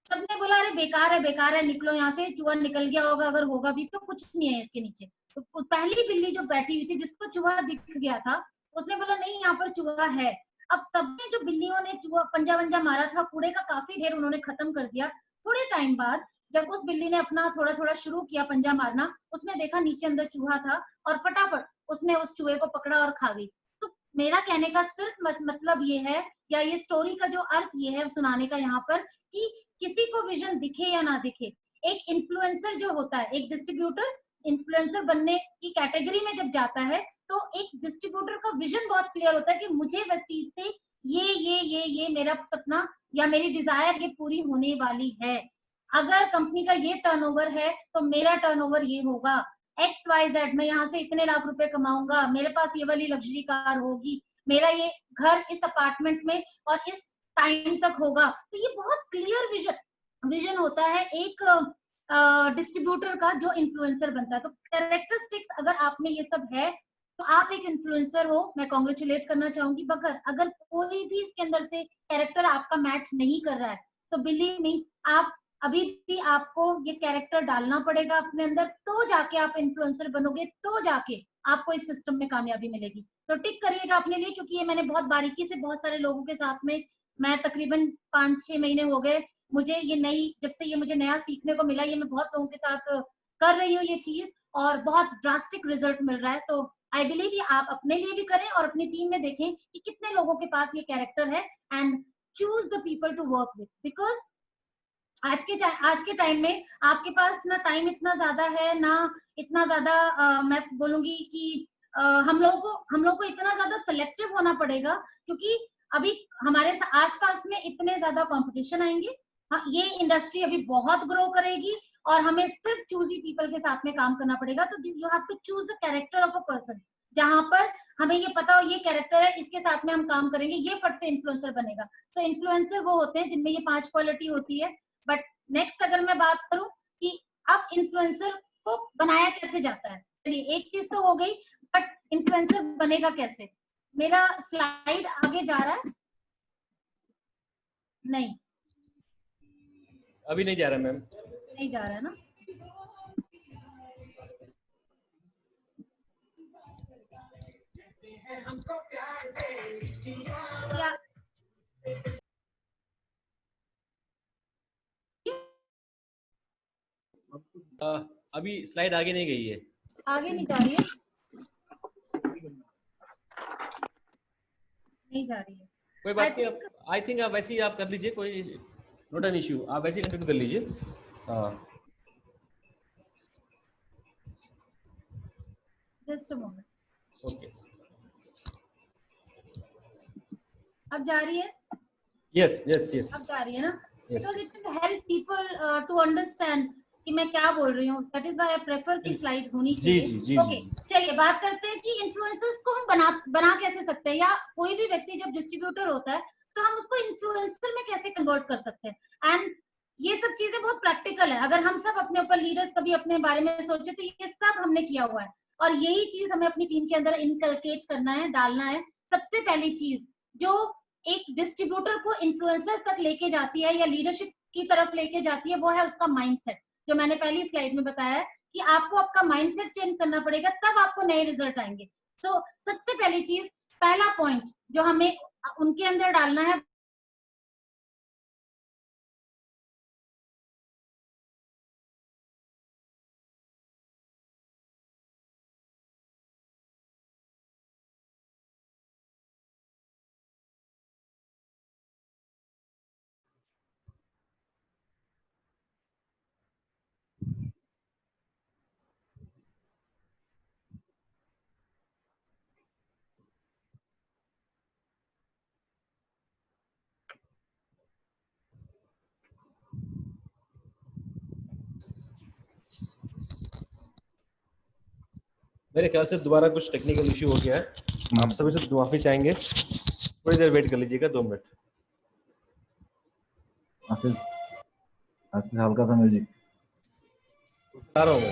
सबने बोला अरे बेकार है, निकलो यहाँ से, चूहा निकल गया होगा, अगर होगा भी तो कुछ नहीं है इसके नीचे। तो पहली बिल्ली जो बैठी हुई थी जिसको चूहा दिख गया था, उसने बोला नहीं यहाँ पर चूहा है। अब सबने जो बिल्लियों ने चूहा पंजा वंजा मारा था, कूड़े का काफी ढेर उन्होंने खत्म कर दिया। थोड़े टाइम बाद जब उस बिल्ली ने अपना थोड़ा थोड़ा शुरू किया पंजा मारना, उसने देखा नीचे अंदर चूहा था और फटाफट उसने उस चूहे को पकड़ा और खा गई। तो मेरा कहने का सिर्फ मतलब ये है, या ये स्टोरी का जो अर्थ ये है सुनाने का यहाँ पर, कि किसी को विजन दिखे या ना दिखे, एक इन्फ्लुएंसर जो होता है, एक डिस्ट्रीब्यूटर इन्फ्लुएंसर बनने की कैटेगरी में जब जाता है, तो एक डिस्ट्रीब्यूटर का विजन बहुत क्लियर होता है कि मुझे वेस्टीज से ये मेरा सपना या मेरी डिजायर ये पूरी होने वाली है। अगर कंपनी का ये टर्नओवर है तो मेरा टर्नओवर ये होगा, XYZ, मैं यहाँ से इतने लाख रुपए कमाऊंगा, मेरे पास ये वाली लग्जरी कार होगी, मेरा ये घर इस अपार्टमेंट में और इस टाइम तक होगा। तो ये बहुत क्लियर विजन होता है एक डिस्ट्रीब्यूटर का जो इन्फ्लुएंसर बनता है। तो कैरेक्टरिस्टिक्स अगर आप में ये सब है तो आप एक इन्फ्लुएंसर हो, मैं कॉन्ग्रेचुलेट करना चाहूंगी। मगर अगर कोई भी इसके अंदर से कैरेक्टर आपका मैच नहीं कर रहा है तो बिलीव मी, आप अभी भी आपको ये कैरेक्टर डालना पड़ेगा अपने अंदर, तो जाके आप इन्फ्लुएंसर बनोगे, तो जाके आपको इस सिस्टम में कामयाबी मिलेगी। तो टिक करिएगा अपने लिए, क्योंकि ये मैंने बहुत बारीकी से बहुत सारे लोगों के साथ में, मैं तकरीबन 5-6 महीने हो गए मुझे ये नई, जब से ये मुझे नया सीखने को मिला, ये मैं बहुत लोगों के साथ कर रही हूँ ये चीज, और बहुत ड्रास्टिक रिजल्ट मिल रहा है। तो आई बिलीव ये आप अपने लिए भी करें और अपनी टीम में देखें कि कितने लोगों के पास ये कैरेक्टर है, and choose the people to work with. Because आज के टाइम में आपके पास ना टाइम इतना ज्यादा है, ना इतना ज्यादा मैं बोलूंगी कि हम लोग को इतना ज्यादा सिलेक्टिव होना पड़ेगा, क्योंकि अभी हमारे आसपास में इतने ज्यादा कंपटीशन आएंगे। हाँ, ये इंडस्ट्री अभी बहुत ग्रो करेगी और हमें सिर्फ चूजी पीपल के साथ में काम करना पड़ेगा। तो you have to choose the character of a person, जहां पर हमें ये पता हो ये कैरेक्टर है, इसके साथ में हम काम करेंगे, ये फट से इन्फ्लुएंसर बनेगा। तो इन्फ्लुएंसर वो होते हैं जिनमें ये 5 क्वालिटी होती है। बट नेक्स्ट अगर मैं बात करूं कि अब इन्फ्लुएंसर को बनाया कैसे जाता है, चलिए एक चीज तो हो गई, बट इन्फ्लुएंसर बनेगा कैसे? मेरा स्लाइड आगे जा रहा है? नहीं, अभी नहीं जा रहा मैम। नहीं जा रहा है ना? या अभी स्लाइड आगे नहीं गई है। आगे नहीं जा रही है? नहीं जा रही है। कोई बात नहीं, आई थिंक आप वैसे ही आप कर लीजिए, कोई नॉट एन इश्यू, आप वैसे ही कंटिन्यू कर लीजिए। हाँ, जस्ट अ मोमेंट। ओके, अब जा रही है? यस यस यस अब जा रही है ना? Yes. Because it will help people to understand कि मैं क्या बोल रही हूँ। That is why I prefer कि स्लाइड होनी जी चाहिए। जी जी ओके, चलिए बात करते हैं कि इन्फ्लुएंसर्स को हम बना कैसे सकते हैं, या कोई भी व्यक्ति जब डिस्ट्रीब्यूटर होता है तो हम उसको इन्फ्लुएंसर में कैसे कन्वर्ट कर सकते हैं। एंड ये सब चीजें बहुत प्रैक्टिकल है। अगर हम सब अपने ऊपर लीडर्स कभी अपने बारे में सोचे तो ये सब हमने किया हुआ है, और यही चीज हमें अपनी टीम के अंदर इनकलकेट करना है, डालना है। सबसे पहली चीज जो एक डिस्ट्रीब्यूटर को इन्फ्लुएंसर तक लेके जाती है या लीडरशिप की तरफ लेके जाती है, वो है उसका माइंडसेट। जो मैंने पहली स्लाइड में बताया है कि आपको आपका माइंडसेट चेंज करना पड़ेगा, तब आपको नए रिजल्ट आएंगे। तो सबसे पहली चीज, पहला पॉइंट जो हमें उनके अंदर डालना है, मेरे ख्याल से दोबारा कुछ टेक्निकल इश्यू हो गया है। आप सभी से माफी चाहेंगे, थोड़ी देर वेट कर लीजिएगा, 2 मिनट। आशीष आशीष हल्का सा म्यूजिक आ रहा हूँ मैं।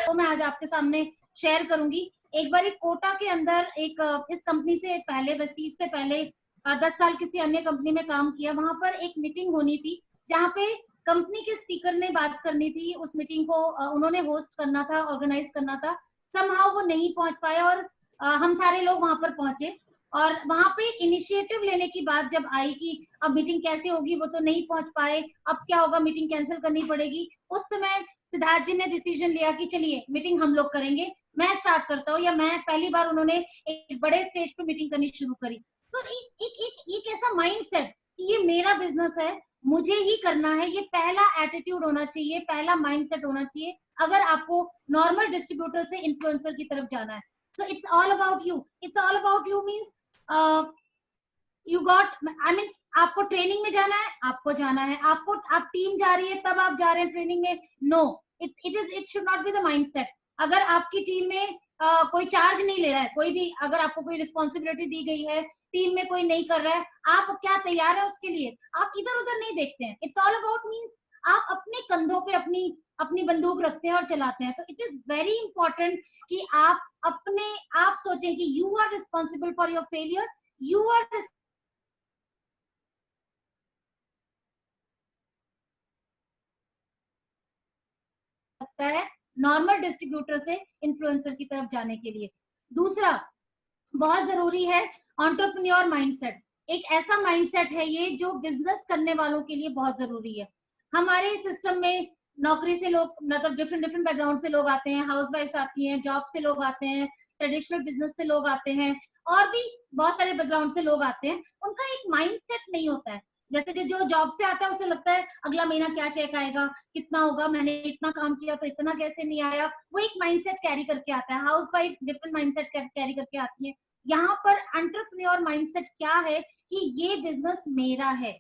तो मैं आज आपके सामने शेयर करूंगी। एक बार कोटा के अंदर एक इस कंपनी से पहले, वेस्टीज से पहले 10 साल किसी अन्य कंपनी में काम किया। वहां पर एक मीटिंग होनी थी जहां पे कंपनी के स्पीकर ने बात करनी थी। उस मीटिंग को उन्होंने होस्ट करना था, ऑर्गेनाइज करना था। समहाउ वो नहीं पहुंच पाए और हम सारे लोग वहां पर पहुंचे। और वहां पे इनिशिएटिव लेने की बात जब आई कि अब मीटिंग कैसे होगी, वो तो नहीं पहुंच पाए, अब क्या होगा, मीटिंग कैंसिल करनी पड़ेगी। उस समय सिद्धार्थ जी ने डिसीजन लिया कि चलिए मीटिंग हम लोग करेंगे, मैं स्टार्ट करता हूँ। या मैं पहली बार उन्होंने एक बड़े स्टेज पे मीटिंग करनी शुरू करी। तो एक ऐसा माइंडसेट कि ये मेरा बिजनेस है, मुझे ही करना है, ये पहला एटीट्यूड होना चाहिए, पहला माइंडसेट होना चाहिए अगर आपको नॉर्मल डिस्ट्रीब्यूटर से इन्फ्लुएंसर की तरफ जाना है। So it's all about you. It's all about you means you got, I mean आपको ट्रेनिंग में जाना है, आपको जाना है, आपको आप टीम जा रही है तब आप जा रहे हैं ट्रेनिंग में। No, it should not be the mindset. अगर आपकी टीम में कोई चार्ज नहीं ले रहा है, कोई भी अगर आपको कोई रिस्पॉन्सिबिलिटी दी गई है, टीम में कोई नहीं कर रहा है, आप क्या तैयार है उसके लिए? आप इधर उधर नहीं देखते हैं। इट्स ऑल अबाउट मीन्स आप अपने कंधों पे अपनी बंदूक रखते हैं और चलाते हैं। तो इट इज वेरी इंपॉर्टेंट कि आप सोचें कि you are responsible for your failure, you are सकता है नॉर्मल डिस्ट्रीब्यूटर से इन्फ्लुएंसर की तरफ जाने के लिए। दूसरा बहुत जरूरी है एंटरप्रेन्योर माइंडसेट। एक ऐसा माइंडसेट है ये जो बिजनेस करने वालों के लिए बहुत जरूरी है। हमारे सिस्टम में नौकरी से लोग, मतलब डिफरेंट बैकग्राउंड से लोग आते हैं, हाउसवाइफ्स आती हैं, जॉब से लोग आते हैं, ट्रेडिशनल बिजनेस से लोग आते हैं, और भी बहुत सारे बैकग्राउंड से लोग आते हैं। उनका एक माइंडसेट नहीं होता है। जैसे जो जॉब से आता है उसे लगता है अगला महीना क्या चेक आएगा, कितना होगा, मैंने इतना काम किया तो इतना कैसे नहीं आया। वो एक माइंडसेट कैरी करके आता है। हाउसवाइफ डिफरेंट माइंडसेट कैरी करके आती है। यहाँ पर एंटरप्रेन्योर माइंडसेट क्या है कि ये बिजनेस मेरा है।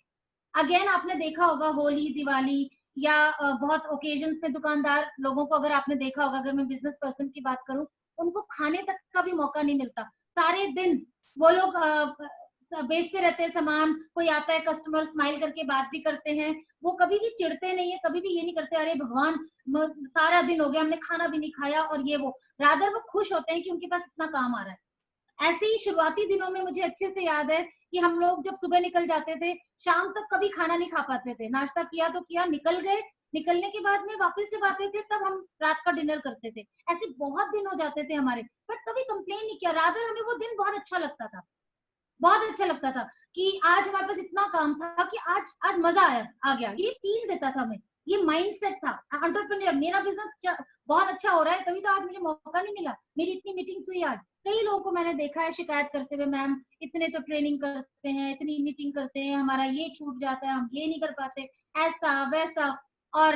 अगेन आपने देखा होगा होली, दिवाली या बहुत ओकेजन्स में दुकानदार लोगों को अगर आपने देखा होगा, अगर मैं बिजनेस पर्सन की बात करूं, उनको खाने तक का भी मौका नहीं मिलता। सारे दिन वो लोग बेचते रहते हैं सामान। कोई आता है कस्टमर, स्माइल करके बात भी करते हैं। वो कभी भी चिढ़ते नहीं है, कभी भी ये नहीं करते अरे भगवान सारा दिन हो गया हमने खाना भी नहीं खाया और ये वो। रादर वो खुश होते हैं कि उनके पास इतना काम आ रहा है। ऐसे ही शुरुआती दिनों में मुझे अच्छे से याद है कि हम लोग जब सुबह निकल जाते थे, शाम तक कभी खाना नहीं खा पाते थे। नाश्ता किया तो किया, निकल गए। निकलने के बाद में वापस जब आते थे तब हम रात का डिनर करते थे। ऐसे बहुत दिन हो जाते थे हमारे, बट कभी कंप्लेन नहीं किया। रादर हमें वो दिन बहुत अच्छा लगता था, बहुत अच्छा लगता था कि आज हमारे पास इतना काम था कि आज मजा आ गया। ये फील देता था हमें, ये माइंडसेट था एंटरप्रेन्योर। मेरा बिजनेस बहुत अच्छा हो रहा है तभी तो आज मुझे मौका नहीं मिला, मेरी इतनी मीटिंग्स हुई आज। कई लोगों को मैंने देखा है शिकायत करते हुए, मैम इतने तो ट्रेनिंग करते हैं, इतनी मीटिंग करते हैं, हमारा ये छूट जाता है, हम ये नहीं कर पाते, ऐसा वैसा। और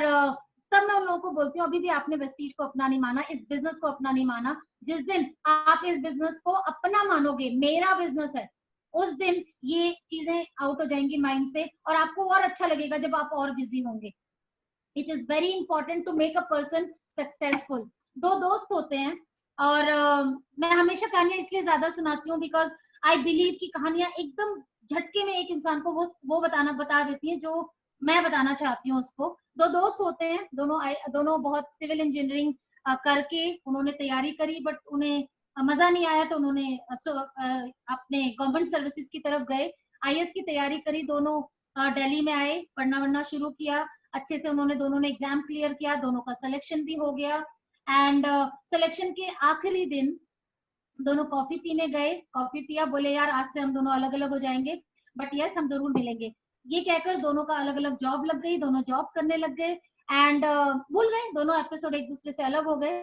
तब मैं उन लोगों को बोलती हूँ अभी भी आपने वेस्टीज को अपना नहीं माना, इस बिजनेस को अपना नहीं माना। जिस दिन आप इस बिजनेस को अपना मानोगे, मेरा बिजनेस है, उस दिन ये चीजें आउट हो जाएंगी माइंड से और आपको और अच्छा लगेगा जब आप और बिजी होंगे। It is very important to make a person successful. दो दोस्त होते हैं और मैं हमेशा कहानियां इसलिए ज्यादा सुनाती हूँ बिकॉज आई बिलीव कि कहानियां एकदम झटके में एक इंसान को वो बता देती हैं जो मैं बताना चाहती हूँ उसको। दो दोस्त होते हैं, दोनों बहुत सिविल इंजीनियरिंग करके उन्होंने तैयारी करी, बट उन्हें मजा नहीं आया तो उन्होंने अपने गवर्नमेंट सर्विसेज की तरफ गए, आईएएस की तैयारी करी। दोनों दिल्ली में आए, पढ़ना शुरू किया। अच्छे से उन्होंने दोनों ने एग्जाम क्लियर किया, दोनों का सिलेक्शन भी हो गया। एंड सिलेक्शन के आखिरी दिन दोनों कॉफी पीने गए, कॉफी पिया, बोले यार आज से हम दोनों अलग अलग हो जाएंगे, बट यस हम जरूर मिलेंगे। ये कहकर दोनों का अलग अलग जॉब लग गई, दोनों जॉब करने लग गए एंड भूल गए, दोनों एपिसोड एक दूसरे से अलग हो गए।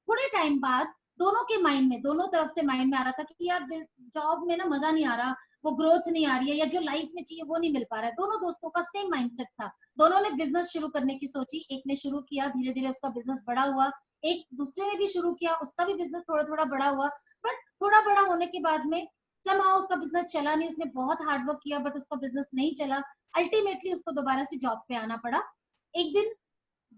थोड़े टाइम बाद दोनों के माइंड में, दोनों तरफ से माइंड में आ रहा था कि यार जॉब में ना मजा नहीं आ रहा, वो ग्रोथ नहीं आ रही है, या जो लाइफ में चाहिए वो नहीं मिल पा रहा है। दोनों दोस्तों का सेम माइंडसेट था। दोनों ने बिजनेस शुरू करने की सोची, एक ने शुरू किया, धीरे धीरे उसका बिजनेस बड़ा हुआ, एक दूसरे ने भी शुरू किया, उसका भी बिजनेस थोड़ा थोड़ा बड़ा हुआ। बट थोड़ा बड़ा होने के बाद में somehow उसका बिजनेस चला नहीं, उसने बहुत हार्ड वर्क किया बट उसका बिजनेस नहीं चला, अल्टीमेटली उसको दोबारा से जॉब पे आना पड़ा। एक दिन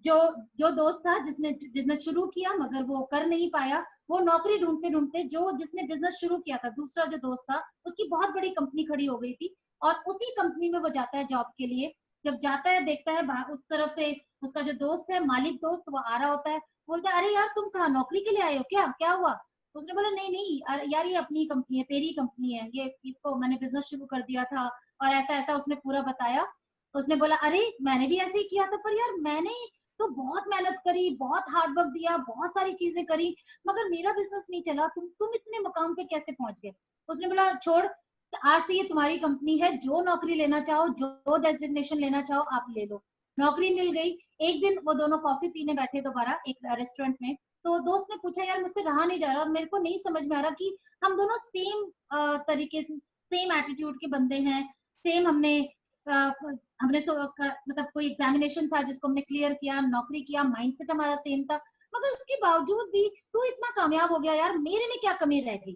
जो जो दोस्त था जिसने बिजनेस शुरू किया मगर वो कर नहीं पाया, वो नौकरी ढूंढते ढूंढते जो जिसने बिजनेस शुरू किया था, दूसरा जो दोस्त था, उसकी बहुत बड़ी कंपनी खड़ी हो गई थी और उसी कंपनी में वो जाता है जॉब के लिए। जब जाता है देखता है उस तरफ से उसका जो दोस्त है, मालिक दोस्त, वो आ रहा होता है, बोलता है अरे यार तुम कहाँ नौकरी के लिए आए हो क्या, क्या हुआ? उसने बोला नहीं नहीं यार ये अपनी कंपनी है, तेरी कंपनी है ये, इसको मैंने बिजनेस शुरू कर दिया था और ऐसा ऐसा उसने पूरा बताया। उसने बोला अरे मैंने भी ऐसे ही किया था, पर यार मैंने तो बहुत मेहनत करी, बहुत हार्ड वर्क दिया, बहुत सारी चीजें करी, मगर मेरा बिजनेस नहीं चला, तुम इतने मकाम पे कैसे पहुंच गए? उसने बोला छोड़, आज से ये तुम्हारी कंपनी है, जो नौकरी लेना चाहो, जो डेजिग्नेशन लेना चाहो आप ले लो। नौकरी मिल गई। एक दिन वो दोनों कॉफी पीने बैठे दोबारा एक रेस्टोरेंट में, तो दोस्त ने पूछा यार मुझसे रहा नहीं जा रहा, मेरे को नहीं समझ में आ रहा कि हम दोनों सेम तरीके से, सेम एटीट्यूड के बंदे हैं, सेम हमने मतलब कोई एग्जामिनेशन था जिसको हमने क्लियर किया, नौकरी किया, माइंडसेट हमारा सेम था, मगर उसके बावजूद भी तू इतना कामयाब हो गया, यार मेरे में क्या कमी रह गई?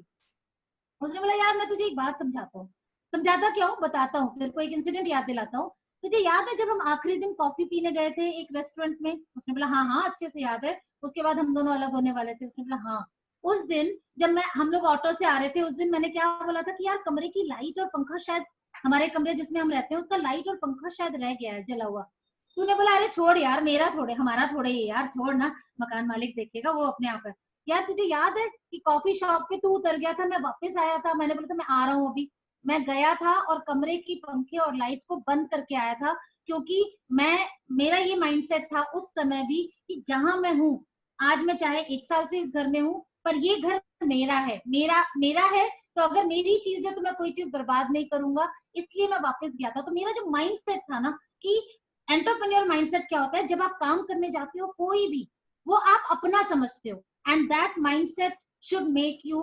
उसने बोला यार मैं तुझे एक बात समझाता हूँ। समझाता क्या हूँ बताता हूँ, तेरे को एक इंसिडेंट याद दिलाता हूँ। तुझे याद है जब हम आखिरी दिन कॉफी पीने गए थे एक रेस्टोरेंट में? उसने बोला हाँ हाँ अच्छे से याद है। उसके बाद हम दोनों अलग होने वाले थे। उसने बोला हाँ, उस दिन जब हम लोग ऑटो से आ रहे थे, उस दिन मैंने क्या बोला था कि यार कमरे की लाइट और पंखा शायद, हमारे कमरे जिसमें हम रहते हैं उसका लाइट और पंखा शायद रह गया है जला हुआ। तूने बोला अरे छोड़ यार, मेरा थोड़े हमारा थोड़े ही यार, छोड़ ना, मकान मालिक देखेगा, वो अपने आप है। यार तुझे याद है कि कॉफी शॉप पे तू उतर गया था, मैं वापस आया था, मैंने बोला था मैं आ रहा हूँ अभी, मैं गया था और कमरे की पंखे और लाइट को बंद करके आया था, क्योंकि मेरा ये माइंडसेट था उस समय भी कि जहां मैं हूँ, आज मैं चाहे 1 साल से इस घर में हूँ, पर ये घर मेरा है, मेरा है, तो अगर मेरी चीज है तो मैं कोई चीज बर्बाद नहीं करूंगा, इसलिए मैं वापस गया था। तो मेरा जो माइंडसेट था ना कि एंटरप्रेन्योर माइंडसेट क्या होता है, जब आप काम करने जाते हो कोई भी, वो आप अपना समझते हो, and that mindset should make you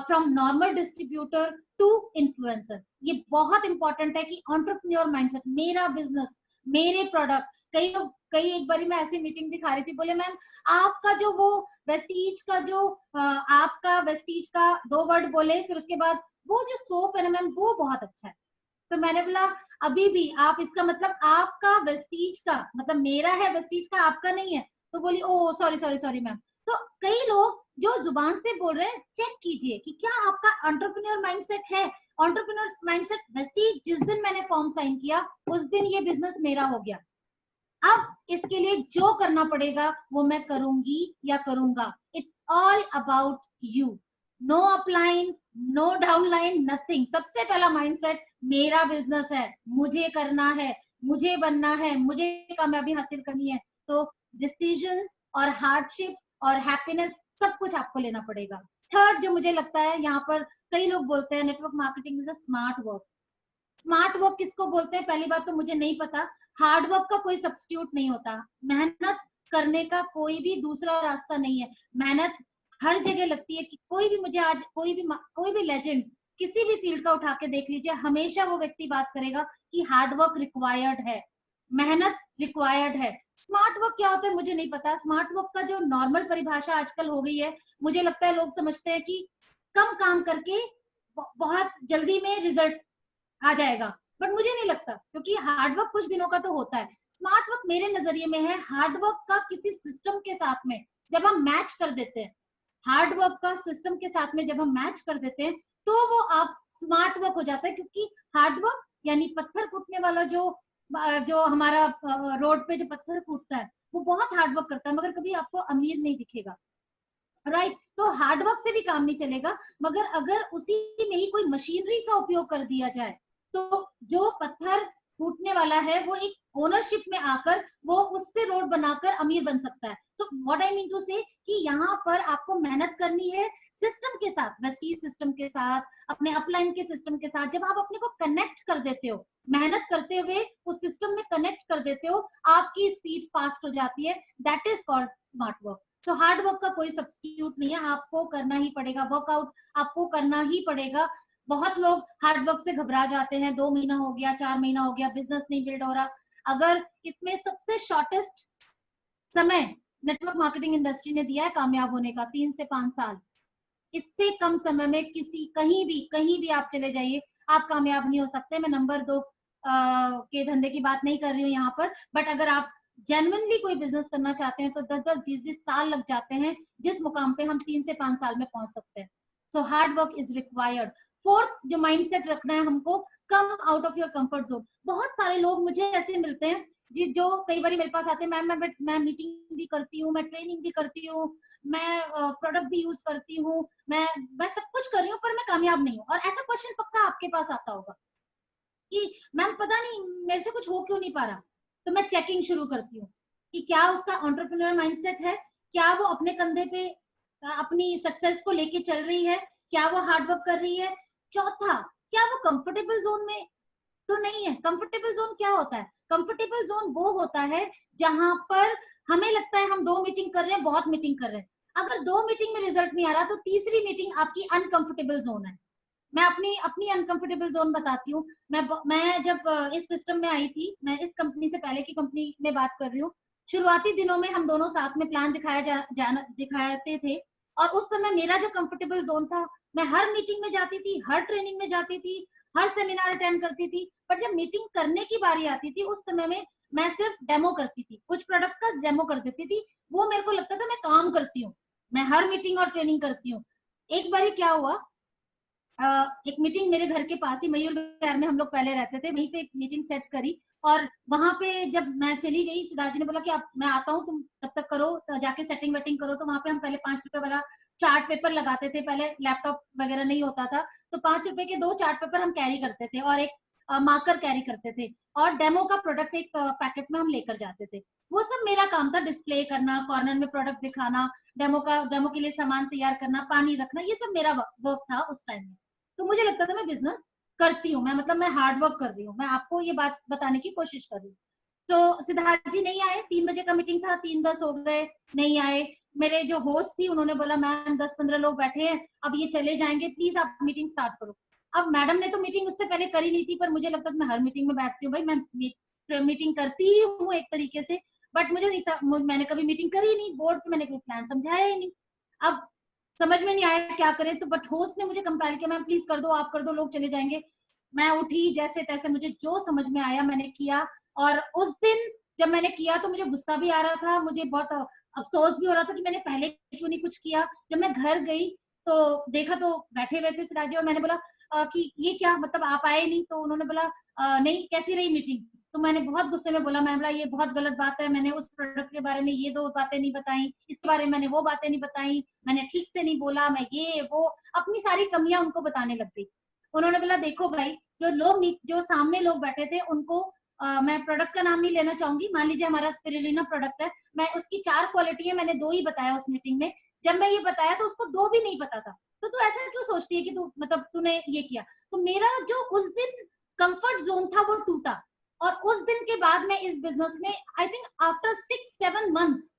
from normal distributor to influencer। ये बहुत इंपॉर्टेंट है कि entrepreneur mindset, मेरा बिजनेस, मेरे प्रोडक्ट। कई एक बारी मैं ऐसी मीटिंग दिखा रही थी, बोले मैम आपका जो वो वेस्टीज का जो आपका वेस्टीज का 2 वर्ड बोले, फिर उसके बाद वो जो सोप है ना मैम वो बहुत अच्छा है। तो मैंने बोला अभी भी आप इसका मतलब आपका वेस्टीज का मतलब मेरा है, वेस्टीज का आपका नहीं है। तो बोली ओ सॉरी सॉरी सॉरी मैम। तो कई लोग जो जुबान से बोल रहे हैं, चेक कीजिए कि क्या आपका एंटरप्रेन्योर माइंडसेट है। एंटरप्रेन्योर माइंडसेट वेस्टीज जिस दिन मैंने फॉर्म साइन किया उस दिन ये बिजनेस मेरा हो गया। अब इसके लिए जो करना पड़ेगा वो मैं करूंगी या करूंगा। It's all about you, no upline, no downline, nothing. सबसे पहला माइंडसेट मेरा बिजनेस है, मुझे करना है, मुझे बनना है, मुझे कामयाबी हासिल करनी है। तो डिसीजंस और हार्डशिप्स और हैप्पीनेस सब कुछ आपको लेना पड़ेगा। थर्ड जो मुझे लगता है, यहाँ पर कई लोग बोलते हैं network marketing is a smart work. Smart work किसको बोलते हैं? पहली बात तो मुझे नहीं पता। हार्ड वर्क का कोई सब्स्टिट्यूट नहीं होता, मेहनत करने का कोई भी दूसरा रास्ता नहीं है। मेहनत हर जगह लगती है कि कोई भी, मुझे आज कोई भी लेजेंड किसी भी फील्ड का उठा के देख लीजिए, हमेशा वो व्यक्ति बात करेगा कि हार्ड वर्क रिक्वायर्ड है, मेहनत रिक्वायर्ड है। स्मार्ट वर्क क्या होता है मुझे नहीं पता। स्मार्ट वर्क का जो नॉर्मल परिभाषा आजकल हो गई है, मुझे लगता है लोग समझते हैं कि कम काम करके बहुत जल्दी में रिजल्ट आ जाएगा, बट मुझे नहीं लगता, क्योंकि हार्डवर्क कुछ दिनों का तो होता है। स्मार्ट वर्क मेरे नजरिए में है हार्डवर्क का किसी सिस्टम के साथ में जब हम मैच कर देते हैं, हार्डवर्क का सिस्टम के साथ में जब हम मैच कर देते हैं तो वो आप स्मार्ट वर्क हो जाता है। क्योंकि हार्डवर्क यानी पत्थर कूटने वाला जो हमारा रोड पे जो पत्थर कूटता है वो बहुत हार्डवर्क करता है, मगर कभी आपको अमीर नहीं दिखेगा, राइट। तो हार्डवर्क से भी काम नहीं चलेगा, मगर अगर उसी में ही कोई मशीनरी का उपयोग कर दिया जाए तो जो पत्थर फूटने वाला है वो एक ओनरशिप में आकर वो उससे रोड बनाकर अमीर बन सकता है। So what I mean to say कि यहाँ पर आपको मेहनत करनी है सिस्टम के साथ, वेस्टीज सिस्टम के साथ, अपने अपलाइन के सिस्टम के साथ। जब आप अपने को कनेक्ट कर देते हो, मेहनत करते हुए उस सिस्टम में कनेक्ट कर देते हो, आपकी स्पीड फास्ट हो जाती है। That is called smart work. So hard work का कोई सब्स्टिट्यूट नहीं है, आपको करना ही पड़ेगा, वर्कआउट आपको करना ही पड़ेगा। बहुत लोग हार्ड वर्क से घबरा जाते हैं, 2 महीना हो गया, 4 महीना हो गया, बिजनेस नहीं बिल्ड हो रहा। अगर इसमें सबसे शॉर्टेस्ट समय नेटवर्क मार्केटिंग इंडस्ट्री ने दिया है कामयाब होने का, 3 से 5 साल। इससे कम समय में कहीं भी आप चले जाइए, आप कामयाब नहीं हो सकते। मैं नंबर 2 के धंधे की बात नहीं कर रही हूँ यहाँ पर, बट अगर आप जेन्युइनली कोई बिजनेस करना चाहते हैं तो 10-10, 20-20 साल लग जाते हैं, जिस मुकाम पे हम 3 से 5 साल में पहुंच सकते हैं। So hard work is required. Fourth जो माइंडसेट रखना है हमको, कम out of your comfort zone. बहुत सारे लोग मुझे ऐसे मिलते हैं जो कई बार मेरे पास आते हैं, मैं मीटिंग भी करती हूँ, मैं ट्रेनिंग भी करती हूँ, मैं प्रोडक्ट भी यूज करती हूँ, मैं सब कुछ कर रही हूँ, पर मैं कामयाब नहीं हूँ। और ऐसा क्वेश्चन पक्का आपके पास आता होगा कि मैम पता नहीं मेरे से कुछ हो क्यों नहीं पा रहा। तो मैं चेकिंग शुरू करती हूँ कि क्या उसका एंटरप्रेन्योर माइंडसेट है, क्या वो अपने कंधे पे अपनी सक्सेस को लेके चल रही है, क्या वो हार्ड वर्क कर रही है। चौथा, क्या वो कंफर्टेबल जोन में तो नहीं है। कंफर्टेबल जोन क्या होता है? कंफर्टेबल जोन वो होता है जहां पर हमें लगता है हम 2 मीटिंग कर रहे हैं, बहुत मीटिंग कर रहे हैं, अगर 2 मीटिंग में रिजल्ट नहीं आ रहा तो तीसरी मीटिंग आपकी अनकंफर्टेबल जोन है। मैं अपनी अपनी अनकंफर्टेबल जोन बताती हूँ। मैं जब इस सिस्टम में आई थी, मैं इस कंपनी से पहले की कंपनी में बात कर रही हूँ, शुरुआती दिनों में हम दोनों साथ में प्लान दिखाते थे, और उस समय मेरा जो कंफर्टेबल जोन था, मैं हर मीटिंग में जाती थी, हर ट्रेनिंग में जाती थी, हर सेमिनार अटेंड करती थी, पर जब मीटिंग करने की बारी आती थी उस समय में मैं सिर्फ डेमो करती थी, कुछ प्रोडक्ट्स का डेमो कर देती थी। वो मेरे को लगता था मैं काम करती हूँ, मैं हर मीटिंग और ट्रेनिंग करती हूँ। एक बारी क्या हुआ, एक मीटिंग मेरे घर के पास ही, मयूर विहार में हम लोग पहले रहते थे, वहीं पे एक मीटिंग सेट करी, और वहां पे जब मैं चली गई, सिद्धार्थ जी ने बोला कि आप मैं आता हूँ, तुम तब तक करो, तो जाके सेटिंग वेटिंग करो। तो वहां पे हम पहले 5 रुपए वाला चार्ट पेपर लगाते थे, पहले लैपटॉप वगैरह नहीं होता था, तो 5 रुपए के 2 चार्ट पेपर हम कैरी करते थे और एक मार्कर कैरी करते थे, और डेमो का प्रोडक्ट एक पैकेट में हम लेकर जाते थे। वो सब मेरा काम था, डिस्प्ले करना, कॉर्नर में प्रोडक्ट दिखाना, डेमो के लिए सामान तैयार करना, पानी रखना, ये सब मेरा वर्क था उस टाइम में। तो मुझे लगता था मैं बिजनेस करती हूँ, मैं मतलब मैं हार्ड वर्क कर रही हूँ, मैं आपको ये बात बताने की कोशिश कर रही हूँ। तो सिद्धार्थ जी नहीं आए, 3 बजे का मीटिंग था, 3:10 हो गए, नहीं आए। मेरे जो होस्ट थी उन्होंने बोला मैम 10-15 लोग बैठे हैं, अब ये चले जाएंगे, प्लीज आप मीटिंग स्टार्ट करो। अब मैडम ने तो मीटिंग उससे पहले करी नहीं थी, पर मुझे लगता था मैं हर मीटिंग में बैठती हूँ, भाई मैं मीटिंग करती हूँ एक तरीके से, बट मैंने कभी मीटिंग करी नहीं, बोर्ड पे मैंने कोई प्लान समझाया ही नहीं। अब समझ में नहीं आया क्या करें, तो बट होस्ट ने मुझे कंपेल किया, मैम प्लीज कर दो, आप कर दो, लोग चले जाएंगे। मैं उठी, जैसे तैसे मुझे जो समझ में आया मैंने किया, और उस दिन जब मैंने किया तो मुझे गुस्सा भी आ रहा था, मुझे बहुत अफसोस भी हो रहा था कि मैंने पहले क्यों नहीं कुछ किया। जब मैं घर गई तो देखा तो बैठे हुए थे सिराज जी, और मैंने बोला कि ये क्या मतलब आप आए नहीं, तो उन्होंने बोला नहीं कैसी रही मीटिंग। तो मैंने बहुत गुस्से में बोला, मैम ये बहुत गलत बात है, मैंने उस प्रोडक्ट के बारे में ये 2 बातें नहीं बताई, इसके बारे में मैंने वो बातें नहीं बताई, मैंने ठीक से नहीं बोला, मैं ये वो अपनी सारी कमियां उनको बताने लग गई। उन्होंने बोला देखो भाई, जो सामने लोग बैठे थे उनको मैं प्रोडक्ट का नाम नहीं लेना चाहूंगी, मान लीजिए हमारा स्पिरुलिना प्रोडक्ट है, मैं उसकी 4 क्वालिटी है, मैंने 2 ही बताया उस मीटिंग में। जब मैं ये बताया तो उसको 2 भी नहीं पता था, तो तू ऐसा क्यों सोचती है कि तू मतलब तूने ये किया। तो मेरा जो उस दिन कंफर्ट जोन था वो टूटा, और उस दिन के बाद मैं इस बिजनेस में आई थिंक आफ्टर 6-7 मंथ्स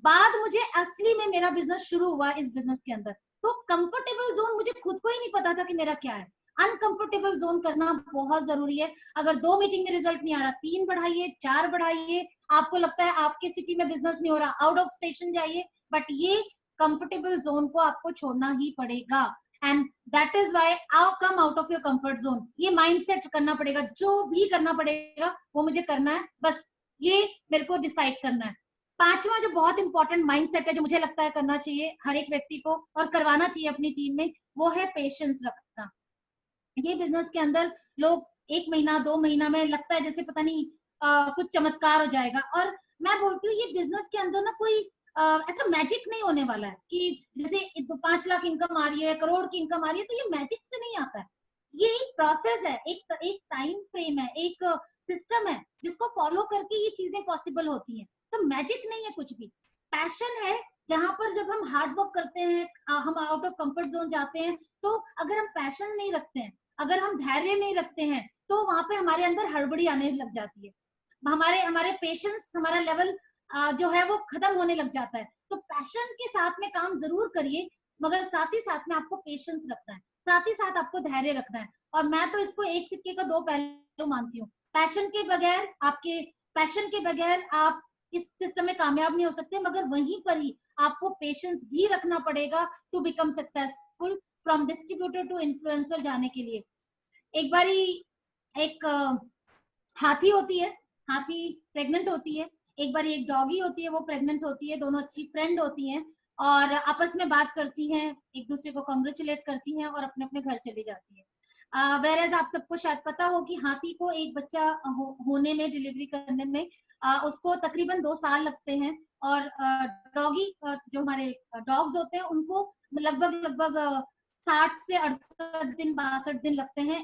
बाद मुझे असली में मेरा बिजनेस शुरू हुआ इस बिजनेस के अंदर। तो कंफर्टेबल जोन मुझे खुद को ही नहीं पता था कि मेरा क्या है। अनकंफर्टेबल जोन करना बहुत जरूरी है। अगर 2 मीटिंग में रिजल्ट नहीं आ रहा, 3 बढ़ाइए, 4 बढ़ाइए। आपको लगता है आपके सिटी में बिजनेस नहीं हो रहा, आउट ऑफ स्टेशन जाइए, बट ये कंफर्टेबल जोन को आपको छोड़ना ही पड़ेगा। And that is why I come out of your comfort zone. ये माइंडसेट करना पड़ेगा, जो भी करना पड़ेगा वो मुझे करना है, बस ये मेरे को डिसाइड करना है। 5वां जो बहुत इंपॉर्टेंट माइंडसेट है, जो मुझे लगता है करना चाहिए हर एक व्यक्ति को और करवाना चाहिए अपनी टीम में, वो है पेशेंस रखना। ये बिजनेस के अंदर लोग 1 महीना 2 महीना में लगता है जैसे पता नहीं कुछ चमत्कार हो जाएगा, और मैं बोलती हूँ ये बिजनेस के अंदर ना कोई ऐसा मैजिक नहीं होने वाला है कि जैसे 5 लाख इनकम आ रही है, करोड़ की इनकम आ रही है, तो ये मैजिक से नहीं आता है। ये एक प्रोसेस है, एक टाइम फ्रेम है, एक सिस्टम है जिसको फॉलो करके ये चीजें पॉसिबल होती हैं। तो मैजिक नहीं है कुछ भी, पैशन है। जहां पर जब हम हार्ड वर्क करते हैं, हम आउट ऑफ कंफर्ट जोन जाते हैं, तो अगर हम पैशन नहीं रखते हैं, अगर हम धैर्य नहीं रखते हैं, तो वहां पे हमारे अंदर हड़बड़ी आने लग जाती है, हमारे हमारे पेशेंस, हमारा लेवल जो है वो खत्म होने लग जाता है। तो पैशन के साथ में काम जरूर करिए, मगर साथ ही साथ में आपको पेशेंस रखना है, साथ ही साथ आपको धैर्य रखना है। और मैं तो इसको एक सिक्के का 2 पहलू मानती हूँ। पैशन के बगैर आप इस सिस्टम में कामयाब नहीं हो सकते, मगर वहीं पर ही आपको पेशेंस भी रखना पड़ेगा to become successful. Successful from distributor to influencer जाने के लिए। एक बारी एक हाथी होती है, हाथी प्रेग्नेंट होती है, एक बार एक डॉगी होती है वो प्रेग्नेंट होती है, दोनों अच्छी फ्रेंड होती हैं और आपस में बात करती हैं, एक दूसरे को कांग्रेचुलेट करती हैं और अपने अपने घर चली जाती है। वेरेज आप सबको शायद पता हो कि हाथी को एक बच्चा होने में, डिलीवरी करने में उसको तकरीबन 2 साल लगते हैं और डॉगी जो हमारे डॉग्स होते हैं उनको लगभग 60 से 68 दिन 62 दिन लगते हैं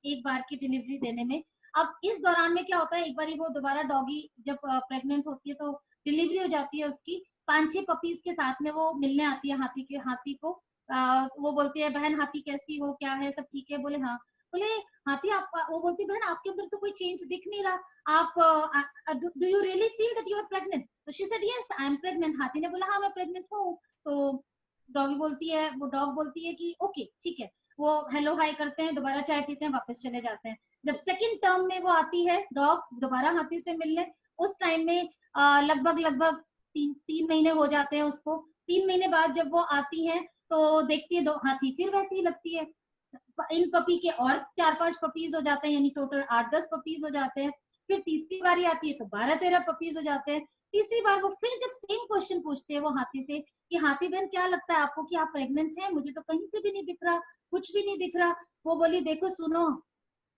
एक बार की डिलीवरी देने में। अब इस दौरान में क्या होता है, एक बार वो दोबारा डॉगी जब प्रेग्नेंट होती है तो डिलीवरी हो जाती है उसकी, 5-6 पपीज के साथ में वो मिलने आती है हाथी को। वो बोलती है बहन हाथी कैसी हो, क्या है, सब ठीक है? बोले हाँ। बोले हाथी आप, वो बोलती बहन आपके अंदर तो कोई चेंज दिख नहीं रहा, आप do you really feel that you are pregnant? तो she said yes I am pregnant. हाथी ने बोला हाँ मैं प्रेग्नेंट हूँ। तो डॉगी बोलती है, वो डॉग बोलती है कि ओके ठीक है। वो हेलो हाई करते हैं, दोबारा चाय पीते हैं, वापस चले जाते हैं। जब सेकंड टर्म में वो आती है डॉग दोबारा हाथी से मिलने, उस टाइम में लगभग 3 महीने हो जाते हैं उसको। 3 महीने बाद जब वो आती है तो देखती है हाथी फिर वैसी ही लगती है। इन पपी के और 4-5 पपीज हो जाते हैं, यानी टोटल 8-10 पपीज हो जाते हैं। फिर तीसरी बारी आती है तो 12-13 पपीज हो जाते हैं। तीसरी बार वो फिर जब सेम क्वेश्चन पूछते हैं वो हाथी से कि हाथी बहन क्या लगता है आपको कि आप प्रेग्नेंट हैं? मुझे तो कहीं से भी नहीं दिख रहा, कुछ भी नहीं दिख रहा। वो बोली देखो सुनो,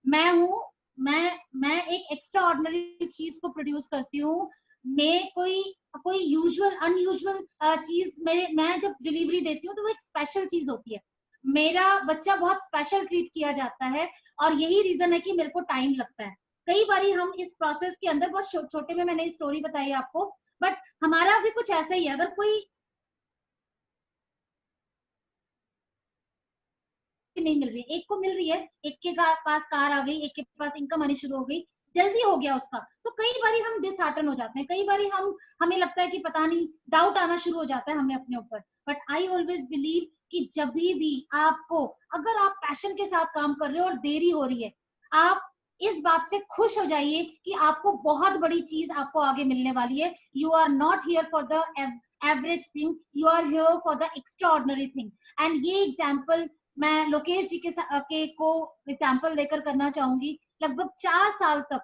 मैं हूँ, मैं एक एक्स्ट्रा ऑर्डिनरी चीज को प्रोड्यूस करती हूँ। मैं कोई यूजुअल अनयूजुअल चीज मैं जब डिलीवरी देती हूँ तो वो एक स्पेशल चीज होती है। मेरा बच्चा बहुत स्पेशल ट्रीट किया जाता है और यही रीजन है कि मेरे को टाइम लगता है। कई बारी हम इस प्रोसेस के अंदर बहुत छोटे में मैंने स्टोरी बताई आपको, बट हमारा भी कुछ ऐसा ही है। अगर कोई नहीं मिल रही, एक को मिल रही है, एक के पास कार आ गई, एक के पास इनकम आनी शुरू हो गई, जल्दी हो गया उसका, तो कई बारी हम डिसहार्टन हो जाते हैं। कई बारी हमें लगता है कि पता नहीं, डाउट आना शुरू हो जाता है हमें अपने ऊपर। बट आई ऑलवेज बिलीव कि जब भी आपको, अगर आप पैशन के साथ काम कर रहे हो और देरी हो रही है, आप इस बात से खुश हो जाइए कि आपको बहुत बड़ी चीज आपको आगे मिलने वाली है। You are not here for the average thing, you are here for the extraordinary thing. And ये एग्जाम्पल मैं लोकेश जी के को एग्जाम्पल लेकर करना चाहूंगी। लगभग 4 साल तक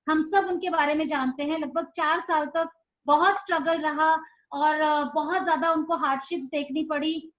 हम सब उनके बारे में जानते हैं। लगभग 4 साल तक बहुत स्ट्रगल रहा और बहुत ज्यादा उनको हार्डशिप्स देखनी पड़ी,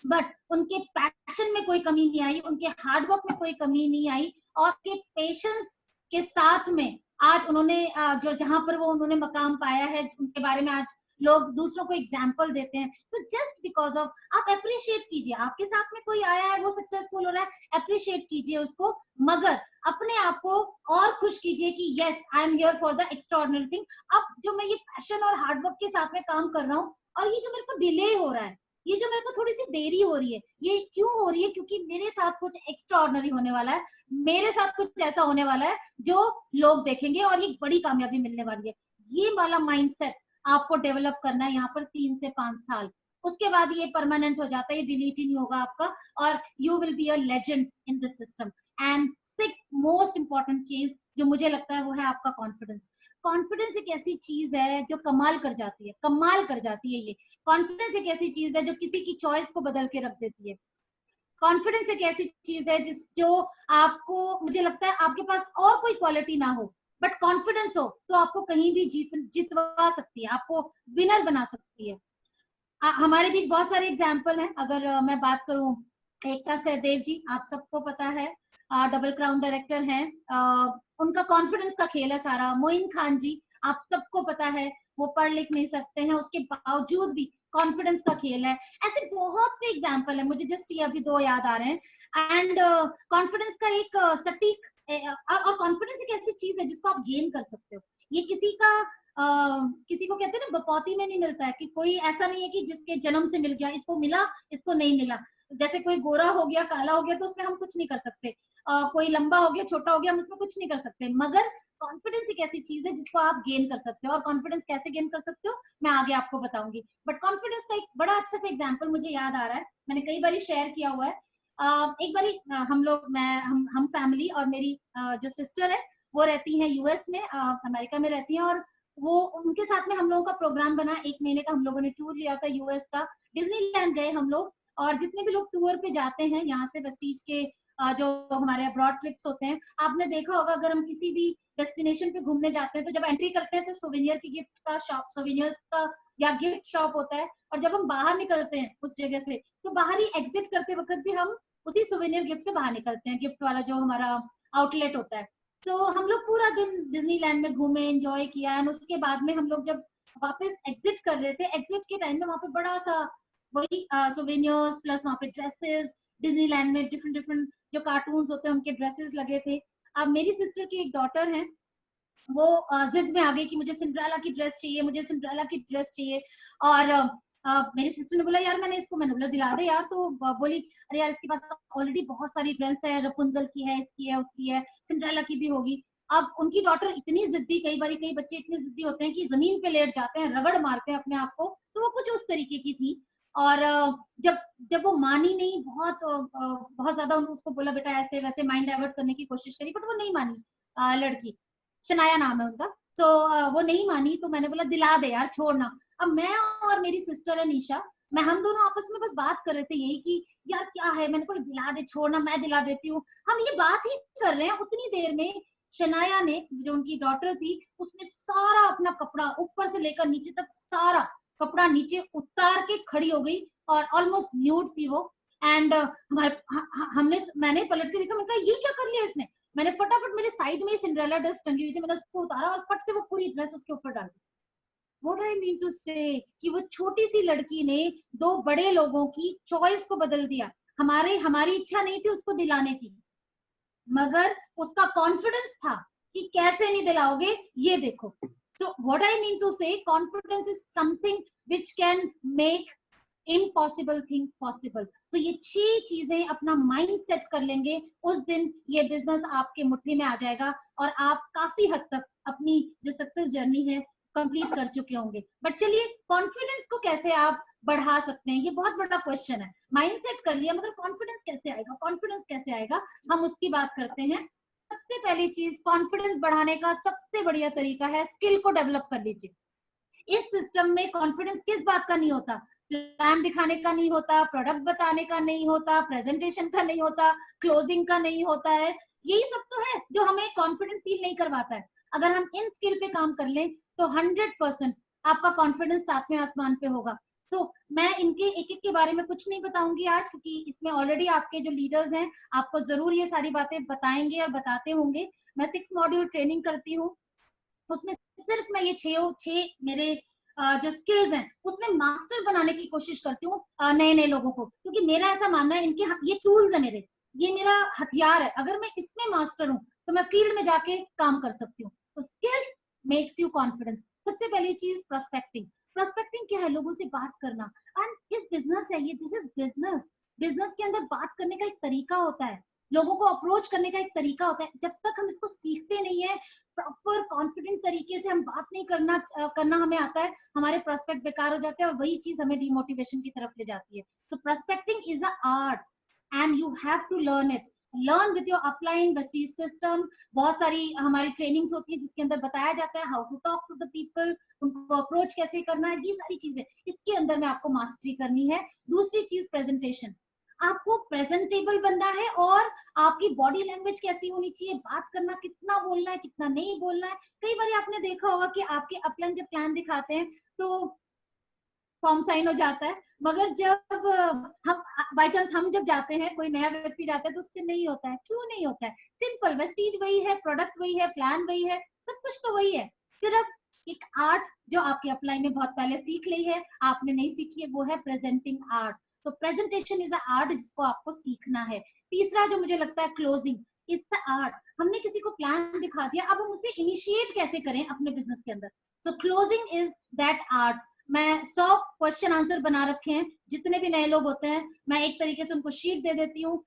बट उनके पैशन में कोई कमी नहीं आई, उनके हार्डवर्क में कोई कमी नहीं आई और के पेशेंस के साथ में आज उन्होंने जो जहां पर वो उन्होंने मकाम पाया है, उनके बारे में आज लोग दूसरों को एग्जाम्पल देते हैं। तो जस्ट बिकॉज ऑफ, आप अप्रिशिएट कीजिए, आपके साथ में कोई आया है वो सक्सेसफुल हो रहा है, अप्रिशिएट कीजिए उसको, मगर अपने आप को और खुश कीजिए कि yes I am here for the extraordinary thing. अब जो मैं ये पैशन और हार्डवर्क के साथ में काम कर रहा हूँ और ये जो मेरे को डिले हो रहा है, ये जो मेरे को थोड़ी सी देरी हो रही है, ये क्यों हो रही है? क्योंकि मेरे साथ कुछ एक्स्ट्राऑर्डिनरी होने वाला है, मेरे साथ कुछ ऐसा होने वाला है जो लोग देखेंगे और ये बड़ी कामयाबी मिलने वाली है। ये वाला माइंडसेट आपको डेवलप करना है यहाँ पर 3 से 5 साल। उसके बाद ये परमानेंट हो जाता है, ये डिलीट ही नहीं होगा आपका और you will be a legend in this system. And 6th most important चीज जो मुझे लगता है वो है आपका कॉन्फिडेंस। कॉन्फिडेंस एक ऐसी चीज है जो कमाल कर जाती है, कमाल कर जाती है। ये कॉन्फिडेंस एक ऐसी चीज है जो किसी की चॉइस को बदल के रख देती है। कॉन्फिडेंस एक ऐसी चीज है जो आपको, मुझे लगता है आपके पास और कोई क्वालिटी ना हो बट कॉन्फिडेंस हो तो आपको कहीं भी जितवा सकती है, आपको विनर बना सकती है। हमारे बीच बहुत सारे एग्जाम्पल हैं। अगर मैं बात करूं, एकता सहदेव जी, आप सबको पता है, डबल क्राउन डायरेक्टर हैं, उनका कॉन्फिडेंस का खेल है सारा। मोइन खान जी, आप सबको पता है, वो पढ़ लिख नहीं सकते हैं, उसके बावजूद भी कॉन्फिडेंस का खेल है। ऐसे बहुत से एग्जाम्पल है, मुझे जस्ट ये अभी 2 याद आ रहे हैं। एंड कॉन्फिडेंस का एक सटीक, और कॉन्फिडेंस एक ऐसी चीज है जिसको आप गेन कर सकते हो। ये किसी को कहते हैं ना, बपौती में नहीं मिलता है, कि कोई ऐसा नहीं है कि जिसके जन्म से मिल गया, इसको मिला इसको नहीं मिला। जैसे कोई गोरा हो गया, काला हो गया तो उसमें हम कुछ नहीं कर सकते, कोई लंबा हो गया, छोटा हो गया, हम उसमें कुछ नहीं कर सकते। मगर कॉन्फिडेंस एक ऐसी चीज है जिसको आप गेन कर सकते हो। और कॉन्फिडेंस कैसे गेन कर सकते हो मैं आगे आपको बताऊंगी। बट कॉन्फिडेंस का एक बड़ा अच्छा सा एग्जाम्पल मुझे याद आ रहा है, मैंने कई बार शेयर किया हुआ है। एक बारी हम लोग, हम फैमिली और मेरी जो सिस्टर है वो रहती है यूएस में, अमेरिका में रहती है, और वो उनके साथ में हम लोगों का प्रोग्राम बना। 1 महीने का हम लोगों ने टूर लिया था यूएस का, डिज्नीलैंड गए हम लोग और जितने भी लोग टूर पे जाते हैं यहाँ से वेस्टीज के जो हमारे अब्रॉड ट्रिप्स होते हैं, आपने देखा होगा अगर हम किसी भी डेस्टिनेशन पे घूमने जाते हैं तो जब एंट्री करते हैं तो सोवेनियर की गिफ्ट का शॉप, सोवेनियर्स का या गिफ्ट शॉप होता है, और जब हम बाहर निकलते हैं उस जगह से तो बाहर ही एग्जिट करते वक्त भी हम उसी सोवेनियर गिफ्ट से बाहर निकलते हैं, गिफ्ट वाला जो हमारा आउटलेट होता है। तो हम लोग पूरा दिन डिज्नीलैंड में घूमे, एंजॉय किया, एंड उसके बाद में हम लोग जब वापस एग्जिट कर रहे थे, एग्जिट के टाइम में वहां पे बड़ा सा वही सोवेनियर्स प्लस वहां पे ड्रेसेस, डिज्नीलैंड में डिफरेंट डिफरेंट जो कार्टून्स होते हैं उनके ड्रेसेस लगे थे। अब मेरी सिस्टर की एक डॉटर है, वो जिद में आ गई कि मुझे सिंड्रेला की ड्रेस चाहिए, मुझे सिंड्रेला की ड्रेस चाहिए। और मेरी सिस्टर ने बोला यार मैंने बोला दिला दे यार, तो बोली अरे यार इसके पास ऑलरेडी बहुत सारी ड्रेस है, रपुंजल की है, इसकी है, उसकी है, सिंड्रेला की भी होगी। अब उनकी डॉटर इतनी जिद्दी, कई बच्चे इतने जिद्दी होते हैं कि जमीन पे लेट जाते हैं, रगड़ मारते हैं अपने आप को, तो वो कुछ उस तरीके की थी। और जब जब वो मानी नहीं, बहुत ज्यादा उसको बोला बेटा ऐसे वैसे, माइंड डाइवर्ट करने की कोशिश करी, बट वो नहीं मानी। लड़की शनाया नाम है उनका, तो वो नहीं मानी, तो मैंने बोला दिला दे यार, छोड़ना। अब मैं और मेरी सिस्टर है निशा, हम दोनों आपस में बस बात कर रहे थे यही कि यार क्या है, मैंने बोला दिला दे, छोड़ना, मैं दिला देती हूँ। हम ये बात ही कर रहे हैं, उतनी देर में शनाया ने, जो उनकी डॉटर थी, उसने सारा अपना कपड़ा ऊपर से लेकर नीचे तक सारा कपड़ा नीचे उतार के खड़ी हो गई, और ऑलमोस्ट न्यूड थी वो। एंड मैंने पलट के देखा, मैंने कहा ये क्या कर लिया इसने। मैंने फटाफट, मेरे साइड में सिंड्रेला ड्रेस टंगी हुई थी, मैंने उसको उतारा और फट से वो पूरी ड्रेस उसके ऊपर डाल दी। What I mean to say कि वो छोटी सी लड़की ने दो बड़े लोगों की चॉइस को बदल दिया। हमारी इच्छा नहीं थी उसको दिलाने की, मगर उसका कॉन्फिडेंस था कि कैसे नहीं दिलाओगे, ये देखो। So what I mean to say, confidence is something which can make impossible thing possible. So ये 6 चीजें अपना माइंड सेट कर लेंगे, उस दिन ये बिजनेस आपके मुट्ठी में आ जाएगा और आप काफी हद तक अपनी जो सक्सेस जर्नी है कंप्लीट कर चुके होंगे। बट चलिए, कॉन्फिडेंस को कैसे आप बढ़ा सकते हैं, ये बहुत बड़ा क्वेश्चन है। माइंड सेट कर लिया, मगर कॉन्फिडेंस कैसे आएगा, कॉन्फिडेंस कैसे आएगा, हम उसकी बात करते हैं। सबसे पहली चीज, कॉन्फिडेंस बढ़ाने का सबसे बढ़िया तरीका है स्किल को डेवलप कर लीजिए। इस सिस्टम में कॉन्फिडेंस किस बात का नहीं होता, प्लान दिखाने का नहीं होता, प्रोडक्ट बताने का नहीं होता, प्रेजेंटेशन का नहीं होता, क्लोजिंग का नहीं होता है। यही सब तो है जो हमें कॉन्फिडेंस फील नहीं करवाता है। अगर हम इन स्किल पे काम कर लें तो 100% आपका कॉन्फिडेंस सातवें आसमान पे होगा। So, मैं इनके एक एक के बारे में कुछ नहीं बताऊंगी आज, क्योंकि इसमें ऑलरेडी आपके जो लीडर्स हैं आपको जरूर ये सारी बातें बताएंगे और बताते होंगे। मैं 6 मॉड्यूल ट्रेनिंग करती हूँ, उसमें सिर्फ मैं ये 6 मेरे जो स्किल्स हैं उसमें मास्टर बनाने की कोशिश करती हूँ नए नए लोगों को, क्योंकि मेरा ऐसा मानना है इनके ये टूल्स है मेरे, ये मेरा हथियार है। अगर मैं इसमें मास्टर हूँ तो मैं फील्ड में जाके काम कर सकती हूँ। तो स्किल्स मेक्स यू कॉन्फिडेंस। सबसे पहली चीज प्रोस्पेक्टिंग। प्रोस्पेक्टिंग क्या है, लोगों से बात करना। एंड इस बिजनेस है ये, दिस इज बिजनेस। बिजनेस के अंदर बात करने का एक तरीका होता है, लोगों को अप्रोच करने का एक तरीका होता है। जब तक हम इसको सीखते नहीं है, प्रॉपर कॉन्फिडेंट तरीके से हम बात नहीं करना हमें आता है, हमारे प्रोस्पेक्ट बेकार हो जाते हैं और वही चीज हमें डिमोटिवेशन की तरफ ले जाती है। तो prospecting is a art and you have to learn it. Learn with your upline Vestige system. बहुत सारी हमारी ट्रेनिंग्स होती है जिसके अंदर बताया जाता है how to talk to the people, उनको अप्रोच कैसे करना है, ये सारी चीजें इसके अंदर में आपको मास्टरी करनी है। दूसरी चीज प्रेजेंटेशन। आपको प्रेजेंटेबल बनना है और आपकी बॉडी लैंग्वेज कैसी होनी चाहिए, बात करना, कितना बोलना है कितना नहीं बोलना है। कई बार आपने देखा होगा कि आपके अपलाइन जब प्लान दिखाते हैं तो फॉर्म साइन हो जाता है, मगर जब हम बाई चांस हम जब जाते हैं, कोई नया व्यक्ति जाता है तो उससे नहीं होता है। क्यों नहीं होता है? सिंपल, वेस्टीज वही है, प्रोडक्ट वही है, प्लान वही है, सब कुछ तो वही है। सिर्फ एक आर्ट जो आपके अपलाइन में बहुत पहले सीख ली है, आपने नहीं सीखी है, वो है प्रेजेंटिंग आर्ट। तो प्रेजेंटेशन इज अ आर्ट जिसको आपको सीखना है। तीसरा जो मुझे लगता है क्लोजिंग इज द आर्ट। हमने किसी को प्लान दिखा दिया, अब हम उसे इनिशिएट कैसे करें अपने बिजनेस के अंदर। सो क्लोजिंग इज दैट आर्ट। मैं 100 क्वेश्चन आंसर बना रखे हैं, जितने भी नए लोग होते हैं मैं एक तरीके से उनको शीट दे देती हूँ।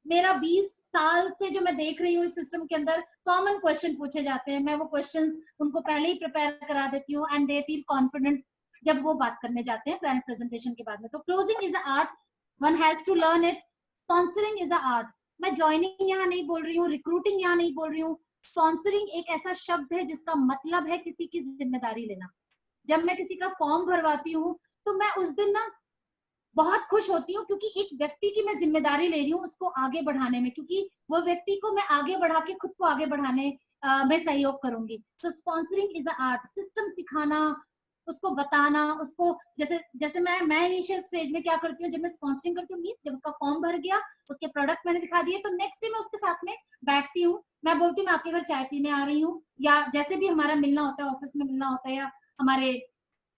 मेरा 20 साल से जो मैं देख रही हूँ इस सिस्टम के अंदर कॉमन क्वेश्चन पूछे जाते हैं, मैं वो क्वेश्चंस उनको पहले ही प्रिपेयर करा देती हूँ एंड दे फील कॉन्फिडेंट जब वो बात करने जाते हैं प्लान प्रेजेंटेशन के बाद में। तो closing is a art, one has to learn it. Sponsoring is a art. मैं ज्वाइनिंग यहाँ नहीं बोल रही हूँ, रिक्रूटिंग यहाँ नहीं बोल रही हूँ। स्पॉन्सरिंग एक ऐसा शब्द है जिसका मतलब है किसी की जिम्मेदारी लेना। जब मैं किसी का फॉर्म भरवाती हूँ तो मैं उस दिन ना बहुत खुश होती हूँ, क्योंकि एक व्यक्ति की मैं जिम्मेदारी ले रही हूँ उसको आगे बढ़ाने में, क्योंकि वो व्यक्ति को मैं आगे बढ़ा के खुद को आगे बढ़ाने में सहयोग करूंगी। So sponsoring is a art, system सिखाना, उसको बताना, उसको जैसे जैसे मैं इनिशियल स्टेज में क्या करती हूँ, जब मैं स्पॉन्सरिंग करती हूँ, जब उसका फॉर्म भर गया, उसके प्रोडक्ट मैंने दिखा दिए, तो नेक्स्ट डे मैं उसके साथ में बैठती हूँ, मैं बोलती हूँ मैं आपके घर चाय पीने आ रही हूँ, या जैसे भी हमारा मिलना होता है, ऑफिस में मिलना होता है या हमारे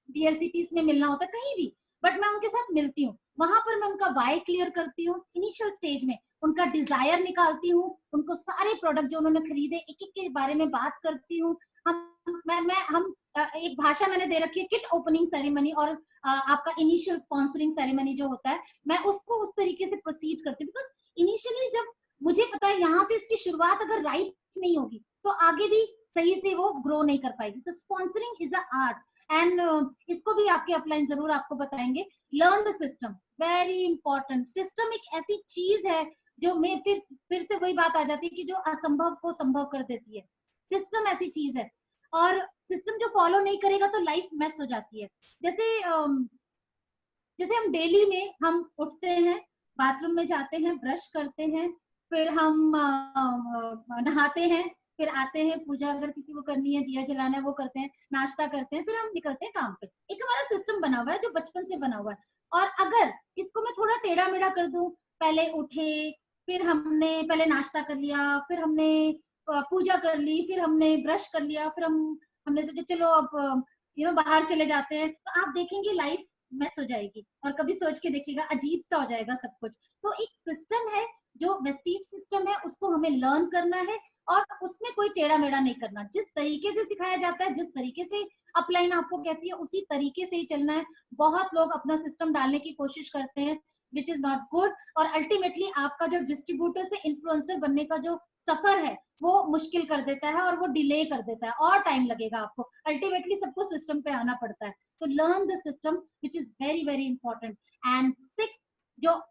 डीएलसीपीस में मिलना होता है, कहीं भी, बट मैं उनके साथ मिलती हूँ। वहां पर मैं उनका वाई क्लियर करती हूँ इनिशियल स्टेज में, उनका डिजायर निकालती हूँ, उनको सारे प्रोडक्ट जो उन्होंने खरीदे एक एक के बारे में बात करती हूँ। हम एक भाषा मैंने दे रखी है, किट ओपनिंग सेरेमनी और आपका इनिशियल स्पॉन्सरिंग सेरेमनी जो होता है, मैं उसको उस तरीके से प्रोसीड करती हूँ, बिकॉज इनिशियली जब मुझे पता है यहाँ से इसकी शुरुआत अगर राइट नहीं होगी तो आगे भी सही से वो ग्रो नहीं कर पाएगी। तो sponsoring is a art, and इसको भी आपके अपलाइन जरूर आपको बताएंगे। Learn the system, very important. System एक ऐसी चीज है जो मैं फिर से वही बात आ जाती है कि जो असंभव को संभव कर देती है। सिस्टम ऐसी चीज है, और सिस्टम जो फॉलो नहीं करेगा तो लाइफ मेस हो जाती है। जैसे हम डेली में हम उठते हैं, बाथरूम में जाते हैं, ब्रश करते हैं, फिर हम नहाते हैं, फिर आते हैं, पूजा अगर किसी को करनी है, दिया जलाना है वो करते हैं, नाश्ता करते हैं, फिर हम निकलते हैं काम पे। एक हमारा सिस्टम बना हुआ है जो बचपन से बना हुआ है। और अगर इसको मैं थोड़ा टेढ़ा मेढ़ा कर दूं, पहले उठे, फिर हमने पहले नाश्ता कर लिया, फिर हमने पूजा कर ली, फिर हमने ब्रश कर लिया, फिर हमने सोचा चलो अब बाहर चले जाते हैं, तो आप देखेंगे लाइफ मेस हो जाएगी, और कभी सोच के देखिएगा अजीब सा हो जाएगा सब कुछ। तो एक सिस्टम है जो वेस्टीज सिस्टम है, उसको हमें लर्न करना है, और उसमें कोई टेढ़ा मेढ़ा नहीं करना। जिस तरीके से सिखाया जाता है, जिस तरीके से अपलाइन आपको कहती है, उसी तरीके से ही चलना है। बहुत लोग अपना सिस्टम डालने की कोशिश करते हैं, विच इज नॉट गुड, और अल्टीमेटली आपका जो डिस्ट्रीब्यूटर से इन्फ्लुएंसर बनने का जो सफर है वो मुश्किल कर देता है, और वो डिले कर देता है, और टाइम लगेगा आपको। अल्टीमेटली सबको सिस्टम पे आना पड़ता है। तो learn the system, which is very very important. And 6 जो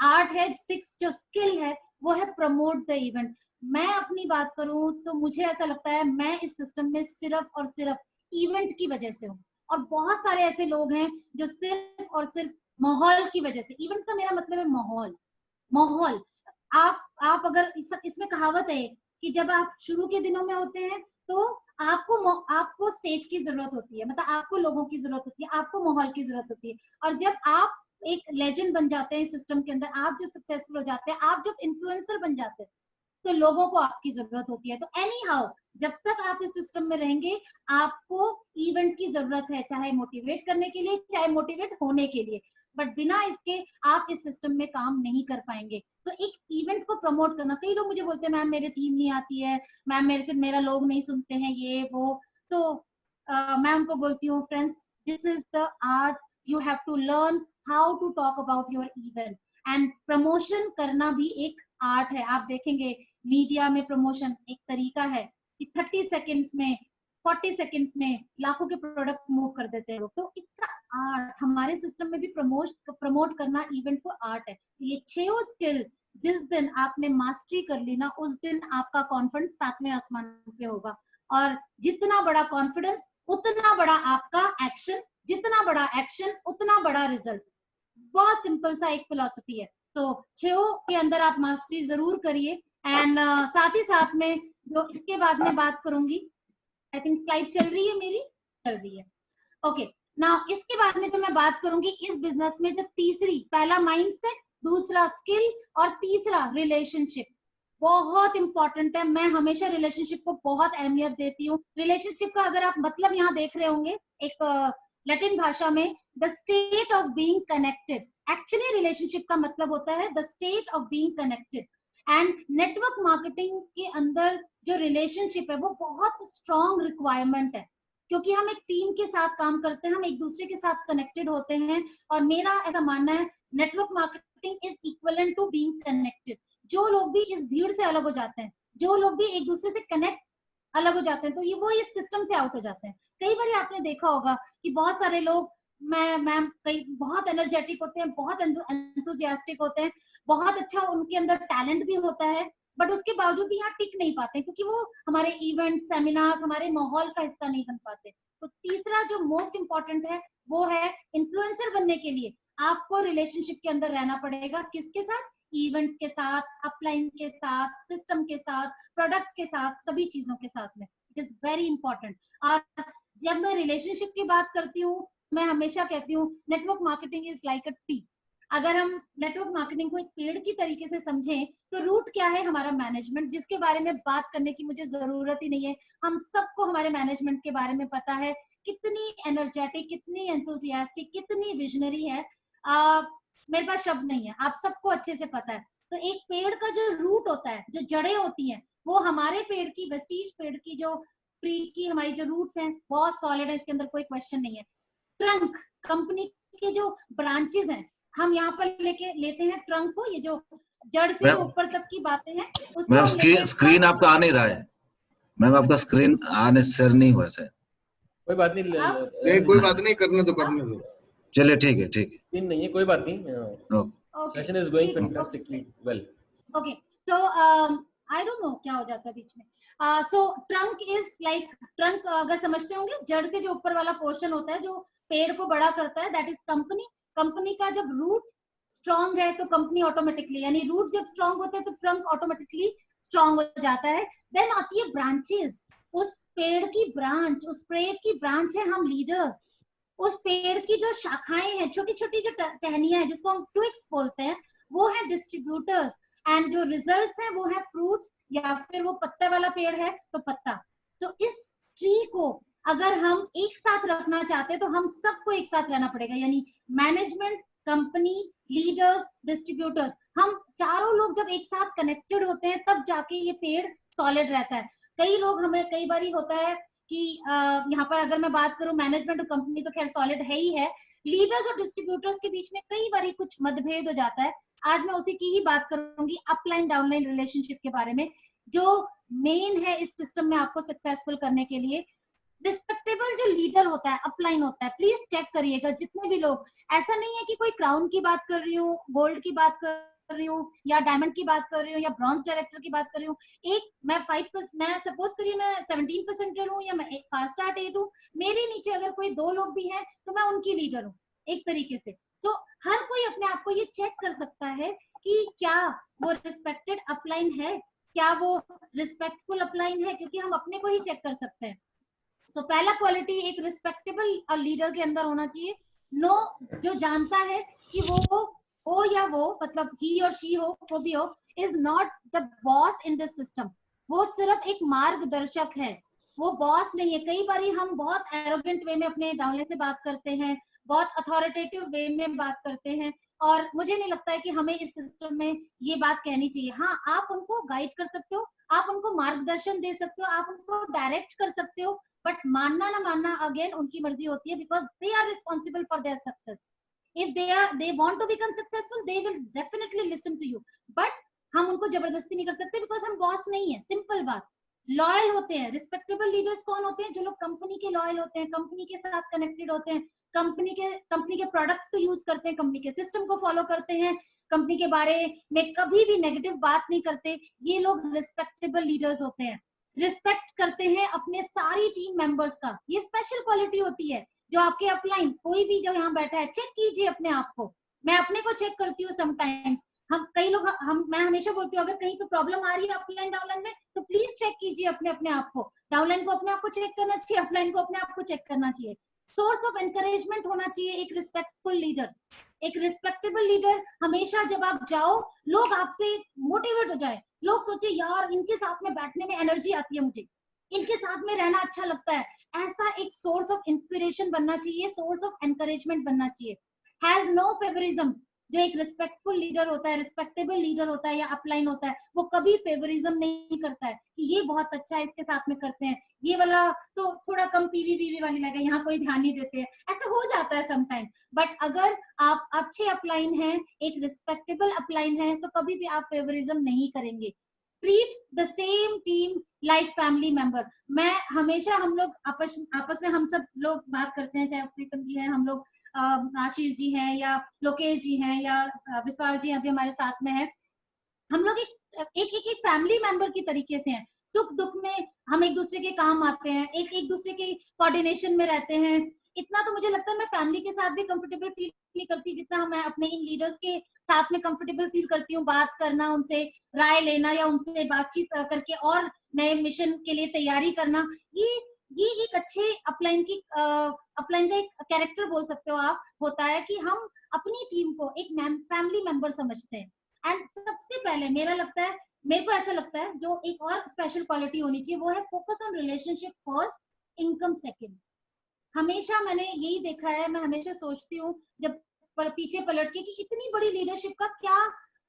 आर्ट है, 6 जो स्किल है, वो है प्रमोट द इवेंट। मैं अपनी बात करूं तो मुझे ऐसा लगता है मैं इस सिस्टम में सिर्फ और सिर्फ इवेंट की वजह से हूँ, और बहुत सारे ऐसे लोग हैं जो सिर्फ और सिर्फ माहौल की वजह से। इवेंट का मेरा मतलब है माहौल। माहौल आप अगर इसमें कहावत है कि जब आप शुरू के दिनों में होते हैं तो आपको स्टेज की जरूरत होती है, मतलब आपको लोगों की जरूरत होती है, आपको माहौल की जरूरत होती है। और जब आप एक लेजेंड बन जाते हैं सिस्टम के अंदर, आप जब सक्सेसफुल हो जाते हैं, आप जब इन्फ्लुएंसर बन जाते हैं, तो लोगों को आपकी जरूरत होती है। तो एनी हाउ जब तक आप इस सिस्टम में रहेंगे, आपको इवेंट की जरूरत है, चाहे मोटिवेट करने के लिए, चाहे मोटिवेट होने के लिए, बट बिना इसके आप इस सिस्टम में काम नहीं कर पाएंगे। तो एक इवेंट को प्रमोट करना, कई लोग मुझे बोलते हैं मैम मेरे टीम नहीं आती है, मैम मेरा लोग नहीं सुनते हैं, ये वो। तो मैं उनको बोलती हूँ friends, this is the art, you have to learn how to talk about your event. And promotion करना भी एक आर्ट है। आप देखेंगे मीडिया में प्रमोशन एक तरीका है कि 30 सेकेंड्स में, 40 सेकेंड्स में लाखों के प्रोडक्ट मूव कर देते हैं लोग। तो इट्स आर्ट। हमारे सिस्टम में भी प्रमोट करना इवेंट को आर्ट है। ये 6 स्किल जिस दिन आपने मास्टरी कर ली ना, उस दिन आपका कॉन्फिडेंस 7वें आसमान पे होगा। और जितना बड़ा कॉन्फिडेंस उतना बड़ा आपका एक्शन, जितना बड़ा एक्शन उतना बड़ा रिजल्ट। बहुत सिंपल सा एक फिलॉसफी है। तो 6 के अंदर आप मास्टरी जरूर करिए। एंड साथ ही साथ में जो इसके बाद में बात करूंगी, आई थिंक स्लाइड चल रही है मेरी, चल रही है, ओके। नाउ इसके बाद में जो मैं बात करूंगी इस बिजनेस में, जो पहला माइंडसेट, दूसरा स्किल, और तीसरा रिलेशनशिप, बहुत इंपॉर्टेंट है। मैं हमेशा रिलेशनशिप को बहुत अहमियत देती हूँ। रिलेशनशिप का अगर आप मतलब यहाँ देख रहे होंगे एक लैटिन भाषा में, the state of being connected. Actually relationship का मतलब होता है the state of being connected. And network marketing के अंदर जो रिलेशनशिप है वो बहुत स्ट्रॉन्ग रिक्वायरमेंट है, क्योंकि हम एक टीम के साथ काम करते हैं, हम एक दूसरे के साथ कनेक्टेड होते हैं। और मेरा ऐसा मानना है network marketing is equivalent to being connected. जो लोग भी इस भीड़ से अलग हो जाते हैं, जो लोग भी एक दूसरे से कनेक्ट अलग हो जाते हैं, तो वो इस सिस्टम से आउट हो जाते हैं। कई बार आपने देखा होगा कि बहुत सारे लोग, मैम कई बहुत एनर्जेटिक होते हैं, बहुत एंथुसियास्टिक होते हैं, बहुत अच्छा उनके अंदर टैलेंट भी होता है, बट उसके बावजूद भी यहाँ टिक नहीं पाते, क्योंकि वो हमारे इवेंट, सेमिनार, हमारे माहौल का हिस्सा नहीं बन पाते। तो तीसरा जो मोस्ट इंपॉर्टेंट है वो है इन्फ्लुएंसर बनने के लिए आपको रिलेशनशिप के अंदर रहना पड़ेगा। किसके साथ? इवेंट्स के साथ, अपलाइन के साथ, सिस्टम के साथ, प्रोडक्ट के साथ, सभी चीजों के साथ में। It is very important. और जब मैं रिलेशनशिप की बात करती हूँ, मैं हमेशा कहती हूँ network marketing is like a tree. अगर हम नेटवर्क मार्केटिंग को एक पेड़ की तरीके से समझें तो रूट क्या है? हमारा मैनेजमेंट, जिसके बारे में बात करने की मुझे जरूरत ही नहीं है। हम सबको हमारे मैनेजमेंट के बारे में पता है, कितनी एनर्जेटिक, कितनी एंथुसियास्टिक, कितनी विजनरी है। मेरे पास शब्द नहीं है, आप सबको अच्छे से पता है। तो एक पेड़ का जो रूट होता है, जो जड़ें होती हैं, वो हमारे पेड़ की, वेस्टीज पेड़ की जो ट्री की हमारी जो रूट्स हैं बहुत सॉलिड है, इसके अंदर कोई क्वेश्चन नहीं है। ट्रंक, कंपनी के जो ब्रांचेस हैं, हम यहाँ पर लेते हैं ट्रंक को, ये जो जड़ से जो ऊपर तक की बातें हैं उसको मैम हम लेते हैं। स्क्रीन आपका आ नहीं रहा है मैम, आपका स्क्रीन आने शेयर नहीं हुआ सर। कोई बात नहीं, नहीं कोई बात नहीं, करने दो करने दो। चलिए ठीक है ठीक स्क्रीन नहीं है, कोई बात नहीं। है। Session is going fantastically well. Okay, तो आई डोंट नो क्या हो जाता है बीच में। सो ट्रंक इज लाइक, ट्रंक अगर समझते होंगे, जड़ से जो ऊपर वाला पोर्शन होता है जो पेड़ को बड़ा करता है, दैट इज कंपनी। कंपनी का जब रूट स्ट्रांग है तो कंपनी ऑटोमेटिकली, यानी रूट जब स्ट्रांग होते हैं तो ट्रंक ऑटोमेटिकली स्ट्रांग हो जाता है। देन आती है ब्रांचेस, उस पेड़ की ब्रांच, उस पेड़ की ब्रांच है हम लीडर्स। उस पेड़ की जो शाखाएं हैं, छोटी छोटी जो टहनियां हैं जिसको हम ट्विग्स बोलते हैं, वो है डिस्ट्रीब्यूटर्स। एंड जो रिजल्ट्स हैं वो है फ्रूट्स, या फिर वो पत्ते वाला पेड़ है तो पत्ता। तो इस ट्री को अगर हम एक साथ रखना चाहते हैं तो हम सबको एक साथ रहना पड़ेगा, यानी मैनेजमेंट, कंपनी, लीडर्स, डिस्ट्रीब्यूटर्स, हम चारों लोग जब एक साथ कनेक्टेड होते हैं तब जाके ये पेड़ सॉलिड रहता है। कई लोग, हमें कई बार होता है कि यहाँ पर अगर मैं बात करूं मैनेजमेंट और कंपनी तो खैर सॉलिड है ही है, लीडर्स और डिस्ट्रीब्यूटर्स के बीच में कई बार कुछ मतभेद हो जाता है। आज मैं उसी की ही बात करूंगी, अपलाइन डाउनलाइन रिलेशनशिप के बारे में, जो मेन है इस सिस्टम में आपको सक्सेसफुल करने के लिए। रिस्पेक्टेबल जो लीडर होता है, अपलाइन होता है, प्लीज चेक करिएगा जितने भी लोग, ऐसा नहीं है कि कोई क्राउन की बात कर रही हूँ, गोल्ड की बात कर रही हूँ, या डायमंड की बात कर रही हूँ, या ब्रॉन्ज डायरेक्टर की बात कर रही हूँ। एक मैं 5%, मैं सपोज करिए मैं 17% हूँ, या मैं 5 स्टार 8 हूँ, मेरे नीचे अगर कोई 2 लोग भी हैं तो मैं उनकी लीडर हूँ एक तरीके से। तो हर कोई अपने आप को ये चेक कर सकता है कि क्या वो रिस्पेक्टेड अपलाइन है, क्या वो रिस्पेक्टफुल अपलाइन है, क्योंकि हम अपने को ही चेक कर सकते हैं। सो पहला क्वालिटी एक रिस्पेक्टेबल लीडर के अंदर होना चाहिए। नो, जो जानता है कि वो या वो, मतलब ही और शी हो, वो भी हो, is not the boss in this system. वो सिर्फ एक मार्गदर्शक है, वो बॉस नहीं है। कई बार हम बहुत एरोगेंट वे में अपने डाउनलाइन से बात करते हैं, बहुत अथॉरिटेटिव वे में बात करते हैं, और मुझे नहीं लगता है कि हमें इस सिस्टम में ये बात कहनी चाहिए। हाँ, आप उनको गाइड कर सकते हो, आप उनको मार्गदर्शन दे सकते हो, आप उनको डायरेक्ट कर सकते हो, बट मानना ना मानना अगेन उनकी मर्जी होती है, because they are responsible for their success. If they want to become successful, they will definitely listen to you, but हम उनको जबरदस्ती नहीं कर सकते, बिकॉज हम बॉस नहीं है। सिंपल बात। लॉयल होते हैं रिस्पेक्टेबल लीडर्स। कौन होते हैं? जो लोग कंपनी के लॉयल होते हैं, कंपनी के साथ कनेक्टेड होते हैं, कंपनी के प्रोडक्ट्स को यूज करते हैं, कंपनी के सिस्टम को फॉलो करते हैं, कंपनी के बारे में कभी भी नेगेटिव बात नहीं करते। ये लोग रिस्पेक्टेबल लीडर्स होते हैं। रिस्पेक्ट करते हैं अपने सारी टीम मेंबर्स का, ये स्पेशल क्वालिटी होती है जो आपके अपलाइन, कोई भी जो यहाँ बैठा है, चेक कीजिए अपने आप को। मैं अपने को चेक करती हूँ समटाइम्स। कई लोग, मैं हमेशा बोलती हूँ अगर कहीं पे प्रॉब्लम आ रही है अपलाइन डाउनलाइन में तो प्लीज चेक कीजिए अपने आप को। डाउनलाइन को अपने आप को चेक करना चाहिए, अपलाइन को अपने आप को चेक करना चाहिए। सोर्स ऑफ एनकरेजमेंट होना चाहिए एक रिस्पेक्टफुल लीडर। एक रिस्पेक्टेबल लीडर हमेशा जब आप जाओ, लोग आपसे मोटिवेट हो जाए, लोग सोचे यार इनके साथ में बैठने में एनर्जी आती है, मुझे इनके साथ में रहना अच्छा लगता है। ऐसा एक सोर्स ऑफ इंस्पिरेशन बनना चाहिए, सोर्स ऑफ एनकरेजमेंट बनना चाहिए। Has no favouritism. जो एक रिस्पेक्टफुल लीडर होता है, रिस्पेक्टेबल लीडर होता है या अपलाइन होता है, वो कभी फेवरिज्म नहीं करता है कि ये बहुत अच्छा है, इसके साथ में करते हैं, ये वाला तो थोड़ा कम पीवी वाली लगे, यहाँ कोई ध्यान नहीं देते हैं। ऐसा हो जाता है समटाइम। बट अगर आप अच्छे अपलाइन हैं, एक रिस्पेक्टेबल अपलाइन है, तो कभी भी आप फेवरिज्म नहीं करेंगे। Treat the same team like family member. मैं हमेशा, हम लोग आपस में हम सब लोग बात करते हैं, चाहे प्रीतम जी हैं, हम लोग आशीष जी हैं, या लोकेश जी हैं, या विशाल जी अभी हमारे साथ में है। हम लोग एक फैमिली मेंबर की तरीके से हैं। सुख दुख में हम एक दूसरे के काम आते हैं, एक दूसरे के कोऑर्डिनेशन में रहते हैं, इतना तो मुझे लगता है मैं फैमिली के साथ भी कंफर्टेबल फील नहीं करती जितना मैं अपने इन लीडर्स के साथ में कंफर्टेबल फील करती हूँ। बात करना, उनसे राय लेना या उनसे बातचीत करके और नए मिशन के लिए तैयारी करना, ये एक अच्छे अपलाइन का एक कैरेक्टर बोल सकते हो आप, होता है कि हम अपनी टीम को एक फैमिली मेंबर समझते हैं। एंड सबसे पहले मेरे को ऐसा लगता है जो एक और स्पेशल क्वालिटी होनी चाहिए वो है focus on relationship first, income second. हमेशा मैंने यही देखा है, मैं हमेशा सोचती हूँ जब पीछे पलट के कि इतनी बड़ी लीडरशिप का क्या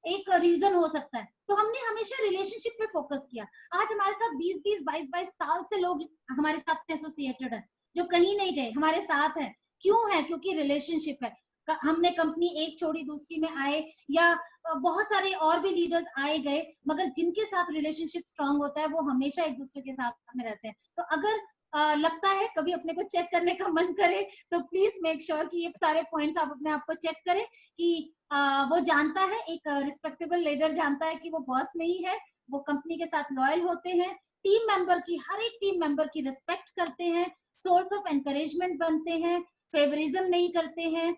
एक रीजन हो सकता है, तो हमने हमेशा रिलेशनशिप पे फोकस किया। आज हमारे साथ 20-20, 22-22 साल से लोग हमारे साथ एसोसिएटेड है, जो कहीं नहीं गए, हमारे साथ है। क्यों है? क्योंकि रिलेशनशिप है। हमने कंपनी एक छोड़ी दूसरी में आए, या बहुत सारे और भी लीडर्स आए गए, मगर जिनके साथ रिलेशनशिप स्ट्रांग होता है वो हमेशा एक दूसरे के साथ में रहते हैं। तो अगर लगता है कभी अपने को चेक करने का मन करे तो प्लीज मेक श्योर कि ये सारे पॉइंट्स आप अपने आप को चेक करें कि वो जानता है, एक रिस्पेक्टेबल लीडर जानता है कि वो बॉस नहीं है, वो कंपनी के साथ लॉयल होते हैं, टीम मेंबर की, हर एक टीम मेंबर की रिस्पेक्ट करते हैं, सोर्स ऑफ एनकरेजमेंट बनते हैं, फेवरिज्म नहीं करते हैं,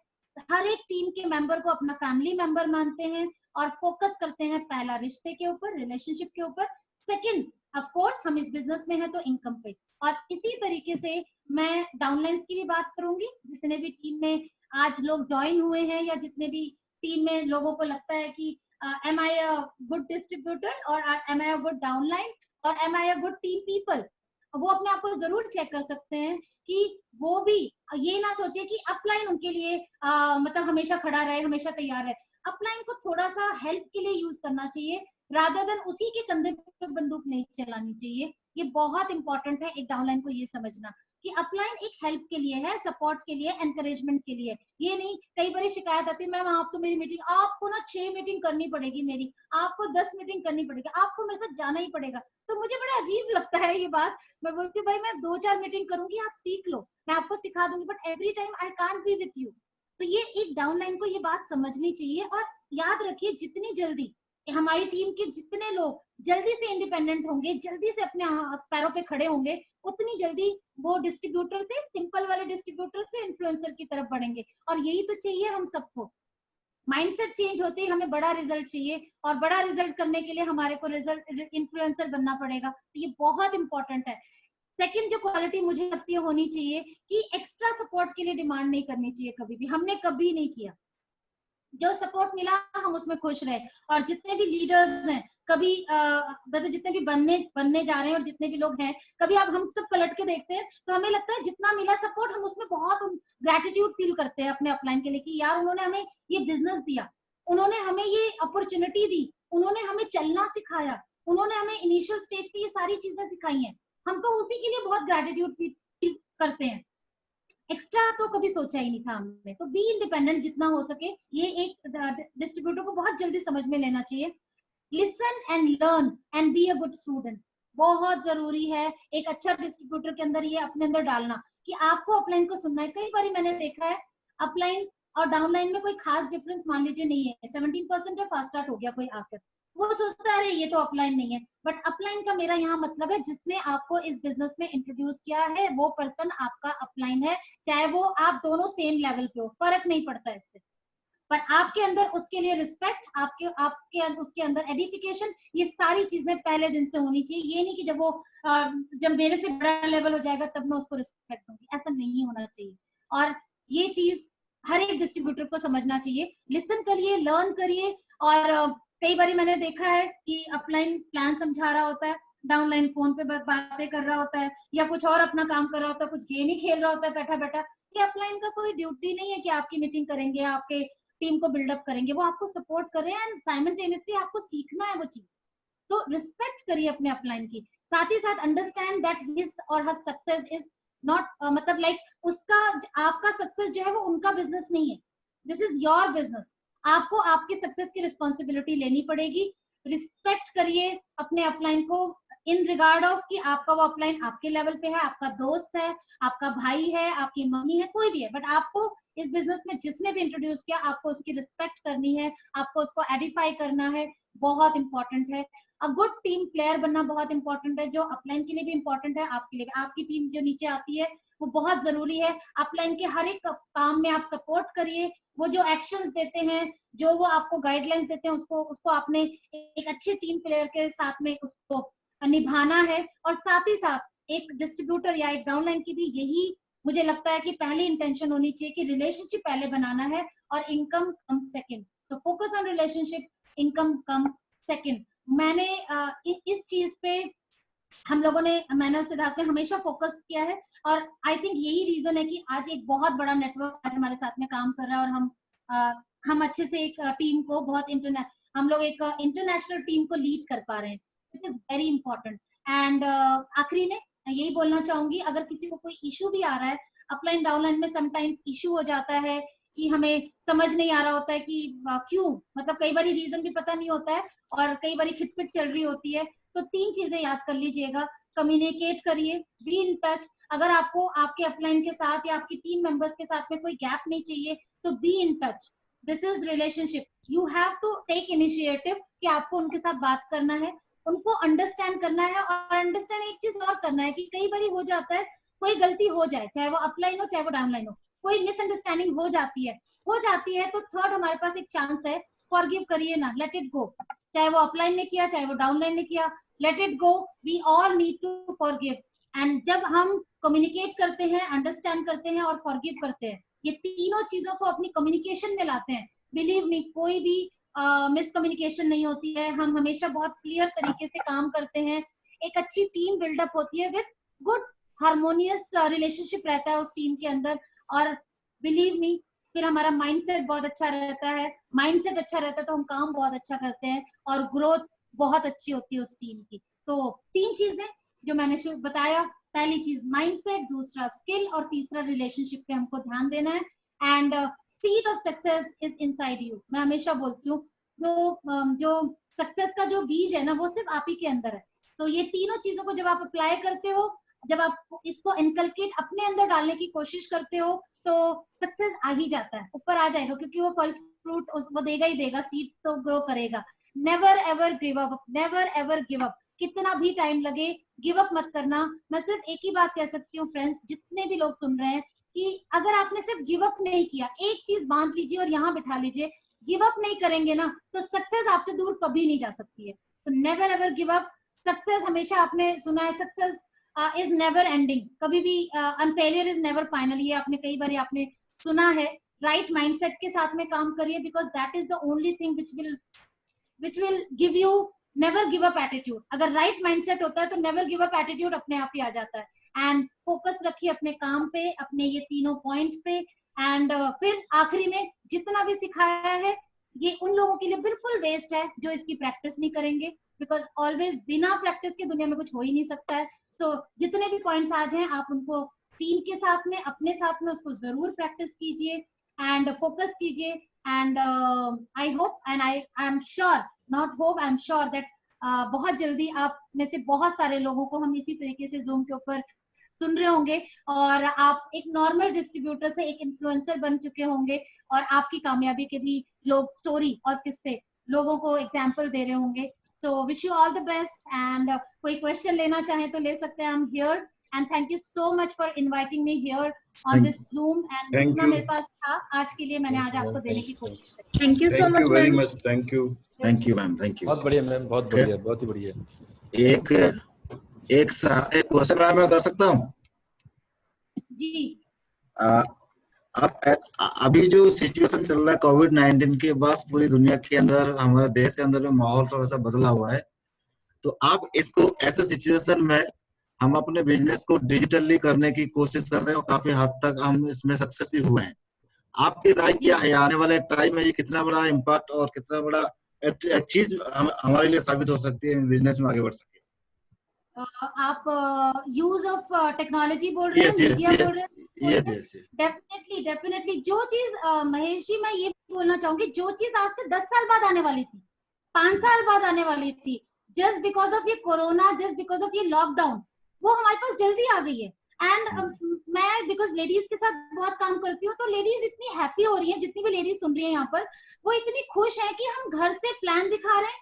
हर एक टीम के मेंबर को अपना फैमिली मेंबर मानते हैं और फोकस करते हैं पहला रिश्ते के ऊपर, रिलेशनशिप के ऊपर, सेकंड ऑफ कोर्स हम इस बिजनेस में हैं तो इनकम पे। और इसी तरीके से मैं डाउनलाइंस की भी बात करूंगी। जितने भी टीम में आज लोग ज्वाइन हुए हैं या जितने भी टीम में लोगों को लगता है कि am I a good distributor और am I a good downline और am I a good team people, वो अपने आप को जरूर चेक कर सकते हैं कि वो भी ये ना सोचे कि अपलाइन उनके लिए मतलब हमेशा खड़ा रहे, हमेशा तैयार है। अपलाइन को थोड़ा सा हेल्प के लिए यूज करना चाहिए, रादर देन उसी के कंधे पे बंदूक नहीं चलानी चाहिए। ये बहुत इंपॉर्टेंट है एक डाउनलाइन को ये समझना कि अपलाइन एक हेल्प के लिए है, सपोर्ट के लिए, एनकरेजमेंट के लिए। ये नहीं, कई बार शिकायत आती है, मैम आप तो मेरी मीटिंग, आपको ना 6 मीटिंग करनी पड़ेगी मेरी, आपको 10 मीटिंग करनी पड़ेगी, आपको मेरे साथ जाना ही पड़ेगा। तो मुझे बड़ा अजीब लगता है ये बात। मैं बोलती हूँ भाई मैं 2-4 मीटिंग करूंगी, आप सीख लो, मैं आपको सिखा दूंगी, but every time I can't be with you. तो ये एक डाउनलाइन को ये बात समझनी चाहिए। और याद रखिए जितनी जल्दी हमारी टीम के जितने लोग जल्दी से इंडिपेंडेंट होंगे, जल्दी से अपने पैरों पे खड़े होंगे, उतनी जल्दी वो डिस्ट्रीब्यूटर से, सिंपल वाले डिस्ट्रीब्यूटर से इन्फ्लुएंसर की तरफ बढ़ेंगे। और यही तो चाहिए हम सबको। माइंडसेट चेंज होते ही हमें बड़ा रिजल्ट चाहिए, और बड़ा रिजल्ट करने के लिए हमारे को रिजल्ट इन्फ्लुएंसर बनना पड़ेगा। तो ये बहुत इंपॉर्टेंट है। सेकंड जो क्वालिटी मुझे लगती है होनी चाहिए कि एक्स्ट्रा सपोर्ट के लिए डिमांड नहीं करनी चाहिए कभी भी। हमने कभी नहीं किया, जो सपोर्ट मिला हम उसमें खुश रहे। और जितने भी लीडर्स हैं, कभी मतलब जितने भी बनने जा रहे हैं और जितने भी लोग हैं, कभी आप हम सब पलट के देखते हैं तो हमें लगता है जितना मिला सपोर्ट हम उसमें बहुत ग्रेटिट्यूड फील करते हैं अपने अपलाइन के लिए कि यार उन्होंने हमें ये बिजनेस दिया, उन्होंने हमें ये अपॉर्चुनिटी दी, उन्होंने हमें चलना सिखाया, उन्होंने हमें इनिशियल स्टेज पे ये सारी चीजें सिखाई हैं। हम तो उसी के लिए बहुत ग्रेटिट्यूड फील करते हैं। एक्स्ट्रा तो कभी सोचा ही नहीं था हमने। तो बी इंडिपेंडेंट जितना हो सके, ये एक डिस्ट्रीब्यूटर को बहुत जल्दी समझ में लेना चाहिए। Listen and learn and be a good student, बहुत जरूरी है एक अच्छा डिस्ट्रीब्यूटर के अंदर ये अपने अंदर डालना कि आपको अपलाइन को सुनना है। कई बार मैंने देखा है अपलाइन और डाउनलाइन में कोई खास डिफरेंस मान लीजिए नहीं है, 17% है, फास्ट स्टार्ट हो गया कोई आकर, वो सोचता है अरे ये तो अपलाइन नहीं है। बट अपलाइन का मेरा यहाँ मतलब है जिसने आपको इस बिजनेस में इंट्रोड्यूस किया है वो पर्सन आपका अपलाइन है, चाहे वो आप दोनों सेम लेवल पे हो, फर्क नहीं पड़ता इससे। पर आपके अंदर उसके लिए रिस्पेक्ट, आपके उसके अंदर एडिफिकेशन, ये सारी चीजें पहले दिन से होनी चाहिए। ये नहीं कि जब मेरे से बड़ा लेवल हो जाएगा तब मैं उसको रिस्पेक्ट दूंगी, ऐसा नहीं होना चाहिए। और ये चीज हर एक डिस्ट्रीब्यूटर को समझना चाहिए। लिसन करिए, लर्न करिए। और कई बार मैंने देखा है कि अपलाइन प्लान समझा रहा होता है, डाउनलाइन फोन पे बातें कर रहा होता है या कुछ और अपना काम कर रहा होता है, कुछ गेम ही खेल रहा होता है बैठा बैठा। ये अपलाइन का कोई ड्यूटी नहीं है कि आपकी मीटिंग करेंगे, आपके टीम को बिल्डअप करेंगे, वो आपको सपोर्ट कर रहे हैं एंड साइमल्टेनियसली आपको सीखना है वो चीज। तो रिस्पेक्ट करिए अपने अपलाइन की, साथ ही साथ अंडरस्टैंड दैट हिज और हर सक्सेस इज नॉट मतलब लाइक उसका, आपका सक्सेस जो है वो उनका बिजनेस नहीं है, दिस इज योर बिजनेस। आपको आपके सक्सेस की रिस्पॉन्सिबिलिटी लेनी पड़ेगी। रिस्पेक्ट करिए अपने अपलाइन को इन रिगार्ड ऑफ कि आपका वो अपलाइन आपके लेवल पे है, आपका दोस्त है, आपका भाई है, आपकी मम्मी है, कोई भी है, बट आपको इस बिजनेस में जिसने भी इंट्रोड्यूस किया आपको उसकी रिस्पेक्ट करनी है, आपको उसको एडिफाई करना है, बहुत इंपॉर्टेंट है। अ गुड टीम प्लेयर बनना बहुत इंपॉर्टेंट है, जो अपलाइन के लिए भी इंपॉर्टेंट है, आपके लिए भी। आपकी टीम जो नीचे आती है वो बहुत जरूरी है। अपलाइन के हर एक काम में आप सपोर्ट करिए, वो जो एक्शंस देते हैं, जो वो आपको गाइडलाइंस देते हैं, उसको आपने एक अच्छे टीम प्लेयर के साथ में उसको निभाना है। और साथ ही साथ एक डिस्ट्रीब्यूटर या एक डाउनलाइन की भी यही मुझे लगता है कि पहली इंटेंशन होनी चाहिए कि रिलेशनशिप पहले बनाना है और income comes second. So focus on relationship, income comes second. मैंने इस चीज पे हम लोगों ने, मैंने और सिद्धार्थ ने हमेशा फोकस किया है, और आई थिंक यही रीजन है कि आज एक बहुत बड़ा नेटवर्क आज हमारे साथ में काम कर रहा है, और हम अच्छे से एक टीम को हम लोग एक इंटरनेशनल टीम को लीड कर पा रहे हैं। It is very important. And आखिरी में यही बोलना चाहूंगी, अगर किसी को कोई इशू भी आ रहा है, अपलाइन डाउनलाइन में समटाइम्स इशू हो जाता है कि हमें समझ नहीं आ रहा होता है कि क्यों, मतलब कई बार रीजन भी पता नहीं होता है और कई बार खिटपिट चल रही होती है, तो 3 चीजें याद कर लीजिएगा। कम्युनिकेट करिए, बी इन टच। अगर आपको आपके अपलाइन के साथ या आपकी टीम मेंबर्स के साथ में कोई गैप नहीं चाहिए तो be in touch. This is relationship, you have to take initiative कि आपको उनके साथ बात करना है, उनको अंडरस्टैंड करना है। और अंडरस्टैंड एक चीज और करना है कि कई बार हो जाता है, कोई गलती हो जाए, चाहे वो अपलाइन हो चाहे वो डाउनलाइन हो, कोई मिसअंडरस्टैंडिंग हो जाती है तो थर्ड हमारे पास एक चांस है, फॉरगिव करिए ना, लेट इट गो। चाहे वो अपलाइन ने किया चाहे वो डाउनलाइन ने किया, let it go, we all need to forgive. And जब हम कम्युनिकेट करते हैं, अंडरस्टैंड करते हैं और फॉरगिव करते हैं, ये तीनों चीजों को अपनी कम्युनिकेशन में लाते हैं, बिलीव मी कोई भी मिसकम्युनिकेशन नहीं होती है। हम हमेशा बहुत क्लियर तरीके से काम करते हैं, एक अच्छी टीम बिल्डअप होती है, विद गुड हार्मोनियस रिलेशनशिप रहता है उस टीम के अंदर। और बिलीव मी फिर हमारा माइंडसेट बहुत अच्छा रहता है, माइंडसेट अच्छा रहता है तो हम काम बहुत अच्छा करते हैं और ग्रोथ बहुत अच्छी होती है उस टीम की। तो 3 चीजें जो मैंने बताया, पहली चीज माइंडसेट, दूसरा स्किल और तीसरा रिलेशनशिप पे हमको ध्यान देना है। And seed of success is inside you. मैं हमेशा बोलती हूँ जो सक्सेस का जो बीज है ना, वो सिर्फ आप ही के अंदर है। तो ये तीनों चीजों को जब आप अप्लाई करते हो, जब आप इसको इनकलकेट अपने अंदर डालने की कोशिश करते हो, तो सक्सेस आ ही जाता है, ऊपर आ जाएगा, क्योंकि वो फल फ्रूट वो देगा ही देगा, सीड तो ग्रो करेगा। Never ever give up, never ever give up. कितना भी टाइम लगे, गिव अप मत करना। मैं सिर्फ एक ही बात कह सकती हूँ फ्रेंड्स, जितने भी लोग सुन रहे हैं, कि अगर आपने सिर्फ गिव अप नहीं किया, एक चीज बांध लीजिए और यहाँ बिठा लीजिए, गिव अप नहीं करेंगे ना तो सक्सेस आपसे दूर कभी नहीं जा सकती है। तो never ever give up. Success हमेशा आपने सुना है, सक्सेस इज नेवर एंडिंग, कभी भी फेलियर इज नेवर फाइनल, ये आपने कई बार आपने सुना है। राइट माइंडसेट के साथ में काम करिए, because that is the only thing which will give you never give up attitude। अगर राइट माइंडसेट होता है तो नेवर गिव अप एटीट्यूड अपने आप ही आ जाता है। एंड फोकस रखिए अपने काम पे, अपने ये तीनों पॉइंट पे। एंड फिर आखिरी में जितना भी सिखाया है, ये उन लोगों के लिए बिल्कुल वेस्ट है जो इसकी प्रैक्टिस नहीं करेंगे, बिकॉज ऑलवेज बिना प्रैक्टिस के दुनिया में कुछ हो ही नहीं सकता है। सो जितने भी पॉइंट्स आज हैं, आप उनको टीम के साथ में, अपने साथ में उसको जरूर प्रैक्टिस कीजिए एंड फोकस कीजिए। And I hope and I am sure, not hope, I am sure that बहुत जल्दी आप में से बहुत सारे लोगों को हम इसी तरीके से जूम के ऊपर सुन रहे होंगे, और आप एक नॉर्मल डिस्ट्रीब्यूटर से एक इन्फ्लुएंसर बन चुके होंगे, और आपकी कामयाबी के भी लोग स्टोरी और किस्से लोगों को एग्जाम्पल दे रहे होंगे। So wish you all the best. And कोई क्वेश्चन लेना चाहे तो ले सकते हैं, I am here. And thank you so much for inviting me here on this zoom. And जितना मेरे पास था आज के लिए मैंने आज आपको देने की कोशिश की। Thank you so much very ma'am. Much, thank you ma'am, thank you. बहुत बढ़िया मैम, बहुत बढ़िया, बहुत ही बढ़िया। एक क्वेश्चन मैं कर सकता हूँ? जी। अब अभी जो सिचुएशन चल रहा है कोविड-19 के बाद पूरी दुनिया के अंदर, हमारे देश के अंदर में माहौल थोड़ा सा बदला हुआ है, तो आप इसको ऐसे सिचुएशन में हम अपने बिजनेस को डिजिटली करने की कोशिश कर रहे हैं और काफी हद तक हम इसमें सक्सेस भी हुए हैं। आपकी राय क्या है, आने वाले टाइम में ये कितना बड़ा इम्पैक्ट और कितना बड़ा चीज हमारे लिए साबित हो सकती है, बिजनेस में आगे बढ़ सके? आप यूज ऑफ टेक्नोलॉजी बोल रहे हैं, मीडिया बोल रहे हैं? यस। डेफिनेटली जो चीज महेश जी, मैं ये बोलना चाहूंगी, जो चीज आज से 10 साल बाद आने वाली थी, 5 साल बाद आने वाली थी, जस्ट बिकॉज ऑफ ये कोरोना, जस्ट बिकॉज ऑफ ये लॉकडाउन, वो हमारे पास जल्दी आ गई है। एंड मैं बिकॉज लेडीज के साथ बहुत काम करती हूँ, तो लेडीज इतनी हैप्पी हो रही है, जितनी भी लेडीज सुन रही है यहाँ पर, वो इतनी खुश है कि हम घर से प्लान दिखा रहे हैं,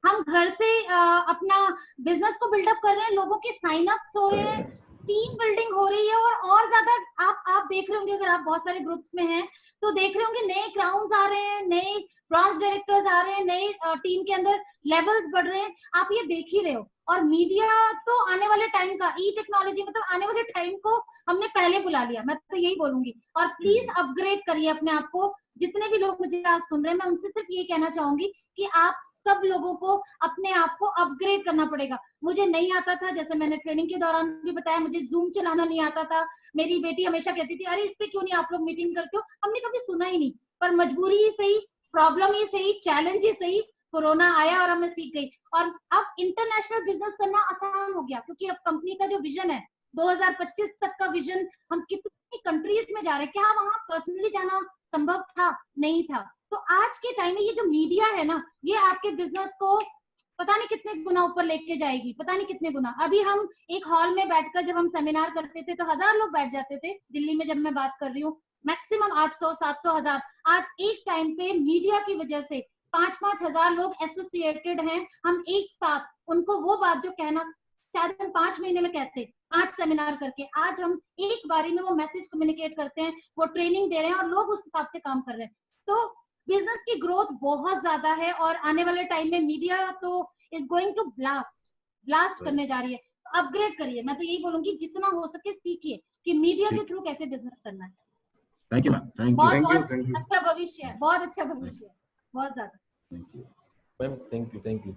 हम घर से अपना बिजनेस को बिल्डअप कर रहे हैं, लोगों के साइन अप्स हो रहे हैं, टीम बिल्डिंग हो रही है और ज्यादा आप देख रहे होंगे, अगर आप बहुत सारे ग्रुप्स में हैं तो देख रहे होंगे नए क्राउन्स आ रहे हैं, नए ब्रॉन्ज डायरेक्टर्स आ रहे हैं, नए टीम के अंदर लेवल्स बढ़ रहे हैं, आप ये देख ही रहे हो। और मीडिया तो आने वाले टाइम का, ई टेक्नोलॉजी मतलब आने वाले टाइम को हमने पहले बुला लिया, मैं तो यही बोलूंगी। और प्लीज अपग्रेड करिए अपने आप को। जितने भी लोग मुझे आज सुन रहे हैं, मैं उनसे सिर्फ ये कहना चाहूंगी कि आप सब लोगों को अपने आप को अपग्रेड करना पड़ेगा। मुझे नहीं आता था, जैसे मैंने ट्रेनिंग के दौरान भी बताया, मुझे जूम चलाना नहीं आता था। मेरी बेटी हमेशा कहती थी, अरे इस पे क्यों नहीं आप लोग मीटिंग करते हो, हमने कभी सुना ही नहीं। पर मजबूरी ही सही, प्रॉब्लम ही सही, चैलेंज ही सही, कोरोना आया और मैं सीख गई। और अब इंटरनेशनल बिजनेस करना आसान हो गया, क्योंकि अब कंपनी का जो विजन है 2025 तक का विजन, हम कितनी कंट्रीज में जा रहे हैं, क्या वहां पर्सनली जाना संभव था? नहीं था। तो आज के टाइम में ये जो मीडिया है ना, ये आपके बिजनेस को पता नहीं कितने गुना ऊपर लेके जाएगी, पता नहीं कितने गुना। अभी हम एक हॉल में बैठकर जब हम सेमिनार करते थे तो 1000 लोग बैठ जाते थे, दिल्ली में जब मैं बात कर रही हूँ, मैक्सिमम 800, 700, 1000। आज एक टाइम पे मीडिया की वजह से 5-5 हजार लोग एसोसिएटेड हैं, हम एक साथ उनको वो बात जो कहना शायद हम 5 महीने में कहते, 5 सेमिनार करके, आज हम एक बारी में वो मैसेज कम्युनिकेट करते हैं, वो ट्रेनिंग दे रहे हैं और लोग उस हिसाब से काम कर रहे हैं। तो बिजनेस की ग्रोथ बहुत ज्यादा है और आने वाले टाइम में मीडिया तो इज गोइंग टू ब्लास्ट करने जा रही है। अपग्रेड करिए, मैं तो यही बोलूंगी, जितना हो सके सीखिए कि मीडिया के थ्रू कैसे बिजनेस करना है। Thank you ma'am, thank you, बहुत अच्छा भविष्य है, बहुत अच्छा भविष्य है, बहुत ज्यादा। Ma'am thank you.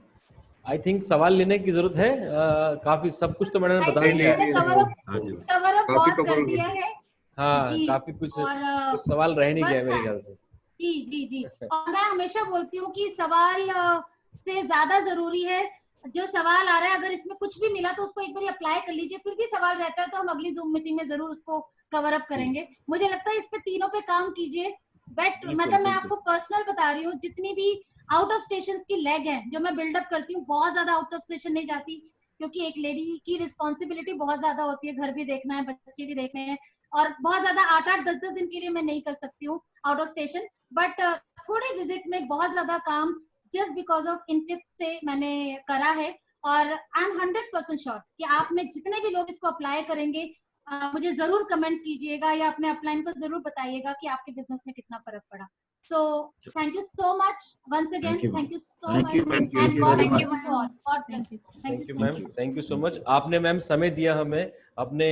I think सवाल लेने की जरूरत है, काफी सब कुछ तो मैंने बता दिया है, कवर अप बहुत कर दिया है। हाँ काफी कुछ सवाल रह नहीं गया मेरे ख्याल से। जी और मैं हमेशा बोलती हूँ कि सवाल से ज्यादा जरूरी है जो सवाल आ रहा है, अगर इसमें कुछ भी मिला तो उसको एक बार अप्लाई कर लीजिए, फिर भी सवाल रहता है तो हम अगली जूम मीटिंग में जरूर उसको कवर अप करेंगे। मुझे लगता है इस पे तीनों पे काम कीजिए। बट मतलब मैं आपको पर्सनल बता रही हूँ, जितनी भी आउट ऑफ स्टेशन की लेग है जो मैं बिल्डअप करती हूँ, बहुत ज्यादा आउट ऑफ स्टेशन नहीं जाती, क्योंकि एक लेडी की रिस्पॉन्सिबिलिटी बहुत ज्यादा होती है, घर भी देखना है, बच्चे भी देखने हैं, और बहुत ज्यादा 8-8, 10-10 दिन के लिए मैं नहीं कर सकती हूँ आउट ऑफ स्टेशन। बट थोड़े विजिट में बहुत ज्यादा काम just because of in tips से मैंने करा है, और आई एम 100% श्योर कि आप में जितने भी लोग इसको अप्लाई करेंगे, मुझे जरूर कमेंट कीजिएगा या अपने अपलाइन को जरूर बताइएगा कि आपके बिजनेस में कितना फर्क पड़ा। So thank you so much once again. Thank you so much. And God bless you all. God bless you. Thank you ma'am, thank you so much. आपने मैम समय दिया हमें, अपने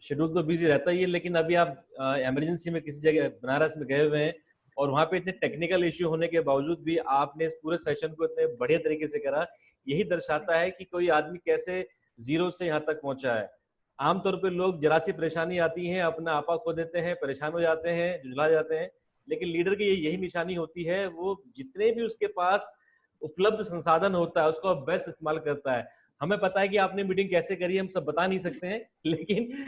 शेड्यूल तो बिजी रहता ही है, लेकिन अभी आप इमरजेंसी में किसी जगह बनारस में गए हुए हैं और वहाँ पे इतने टेक्निकल इश्यू होने के बावजूद भी आपने इस पूरे सेशन को इतने बढ़िया तरीके से करा। यही दर्शाता है कि कोई आदमी कैसे जीरो से यहाँ तक पहुंचा है। आमतौर पर लोग जरा सी परेशानी आती है, अपना आपा खो देते हैं, परेशान हो जाते हैं, झुंझला जाते हैं, लेकिन लीडर की यही निशानी होती है, वो जितने भी उसके पास उपलब्ध संसाधन होता है उसको बेस्ट इस्तेमाल करता है। हमें पता है कि आपने मीटिंग कैसे करी, हम सब बता नहीं सकते हैं, लेकिन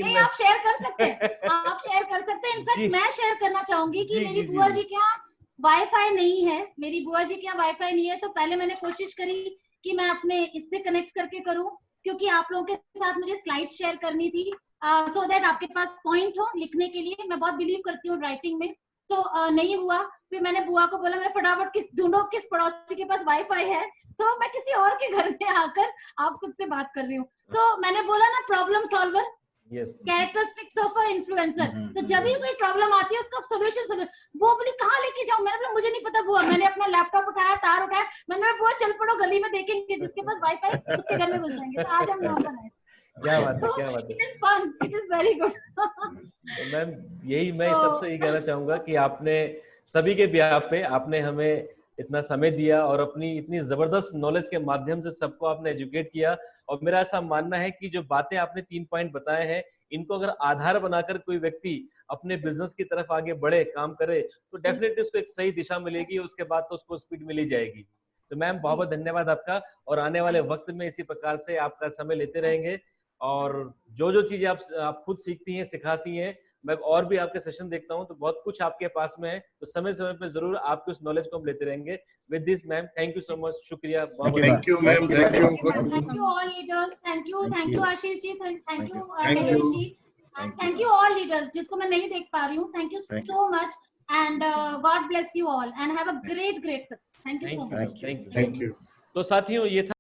नहीं, आप शेयर कर सकते हैं, आप शेयर कर सकते हैं। इनफैक्ट मैं शेयर करना चाहूंगी कि मेरी बुआ जी के यहाँ वाईफाई नहीं है, मेरी बुआ जी के यहाँ वाईफाई नहीं है, तो पहले मैंने कोशिश करी कि मैं अपने इससे कनेक्ट करके करूं, क्योंकि आप लोगों के साथ मुझे स्लाइड शेयर करनी थी, सो दैट आपके पास पॉइंट हो लिखने के लिए। मैं बहुत बिलीव करती हूँ राइटिंग में, तो नहीं हुआ। फिर मैंने बुआ को बोला, मैंने फटाफट ढूंढो किस पड़ोसी के पास वाईफाई है, तो मैं किसी और के घर में आकर आप सबसे बात कर रही हूँ। तो मैंने बोला ना, problem solver, characteristics of a influencer. तो जब भी कोई प्रॉब्लम आती है उसका सोल्यूशन, वो बोली कहाँ लेके जाऊं, मैंने बोला मुझे नहीं पता बुआ। मैंने अपना लैपटॉप उठाया, तार उठाया, मैंने बोला बुआ चल पड़ो, गली में देखेंगे जिसके पास वाईफाई उसके घर में घुस जाएंगे। तो आज हम यहाँ पर आए। क्या बात है, क्या बात है। It is fun, it is very good. तो मैम यही मैं सबसे यही कहना चाहूंगा कि आपने सभी के बिहाफ पे आपने हमें इतना समय दिया और अपनी इतनी जबरदस्त नॉलेज के माध्यम से सबको आपने एजुकेट किया। और मेरा ऐसा मानना है कि जो बातें आपने 3 पॉइंट बताए हैं, इनको अगर आधार बनाकर कोई व्यक्ति अपने बिजनेस की तरफ आगे बढ़े, काम करे, तो डेफिनेटली उसको एक सही दिशा मिलेगी, उसके बाद तो उसको स्पीड मिली जाएगी। तो मैम बहुत बहुत धन्यवाद आपका, और आने वाले वक्त में इसी प्रकार से आपका समय लेते रहेंगे, और जो चीजें आप खुद सीखती हैं, सिखाती हैं, मैं और भी आपके सेशन देखता हूं तो बहुत कुछ आपके पास में है, तो समय समय पे जरूर आपके उस नॉलेज को हम लेते रहेंगे। With this ma'am, thank you so much, शुक्रिया। Thank you ma'am, thank you all leaders, thank you Ashish ji, thank you Manish ji, thank you all leaders जिसको मैं नहीं देख पा रही हूँ। Thank you so much, and God bless you all, and have a great success. Thank you so much. Thank you. तो साथियों, ये था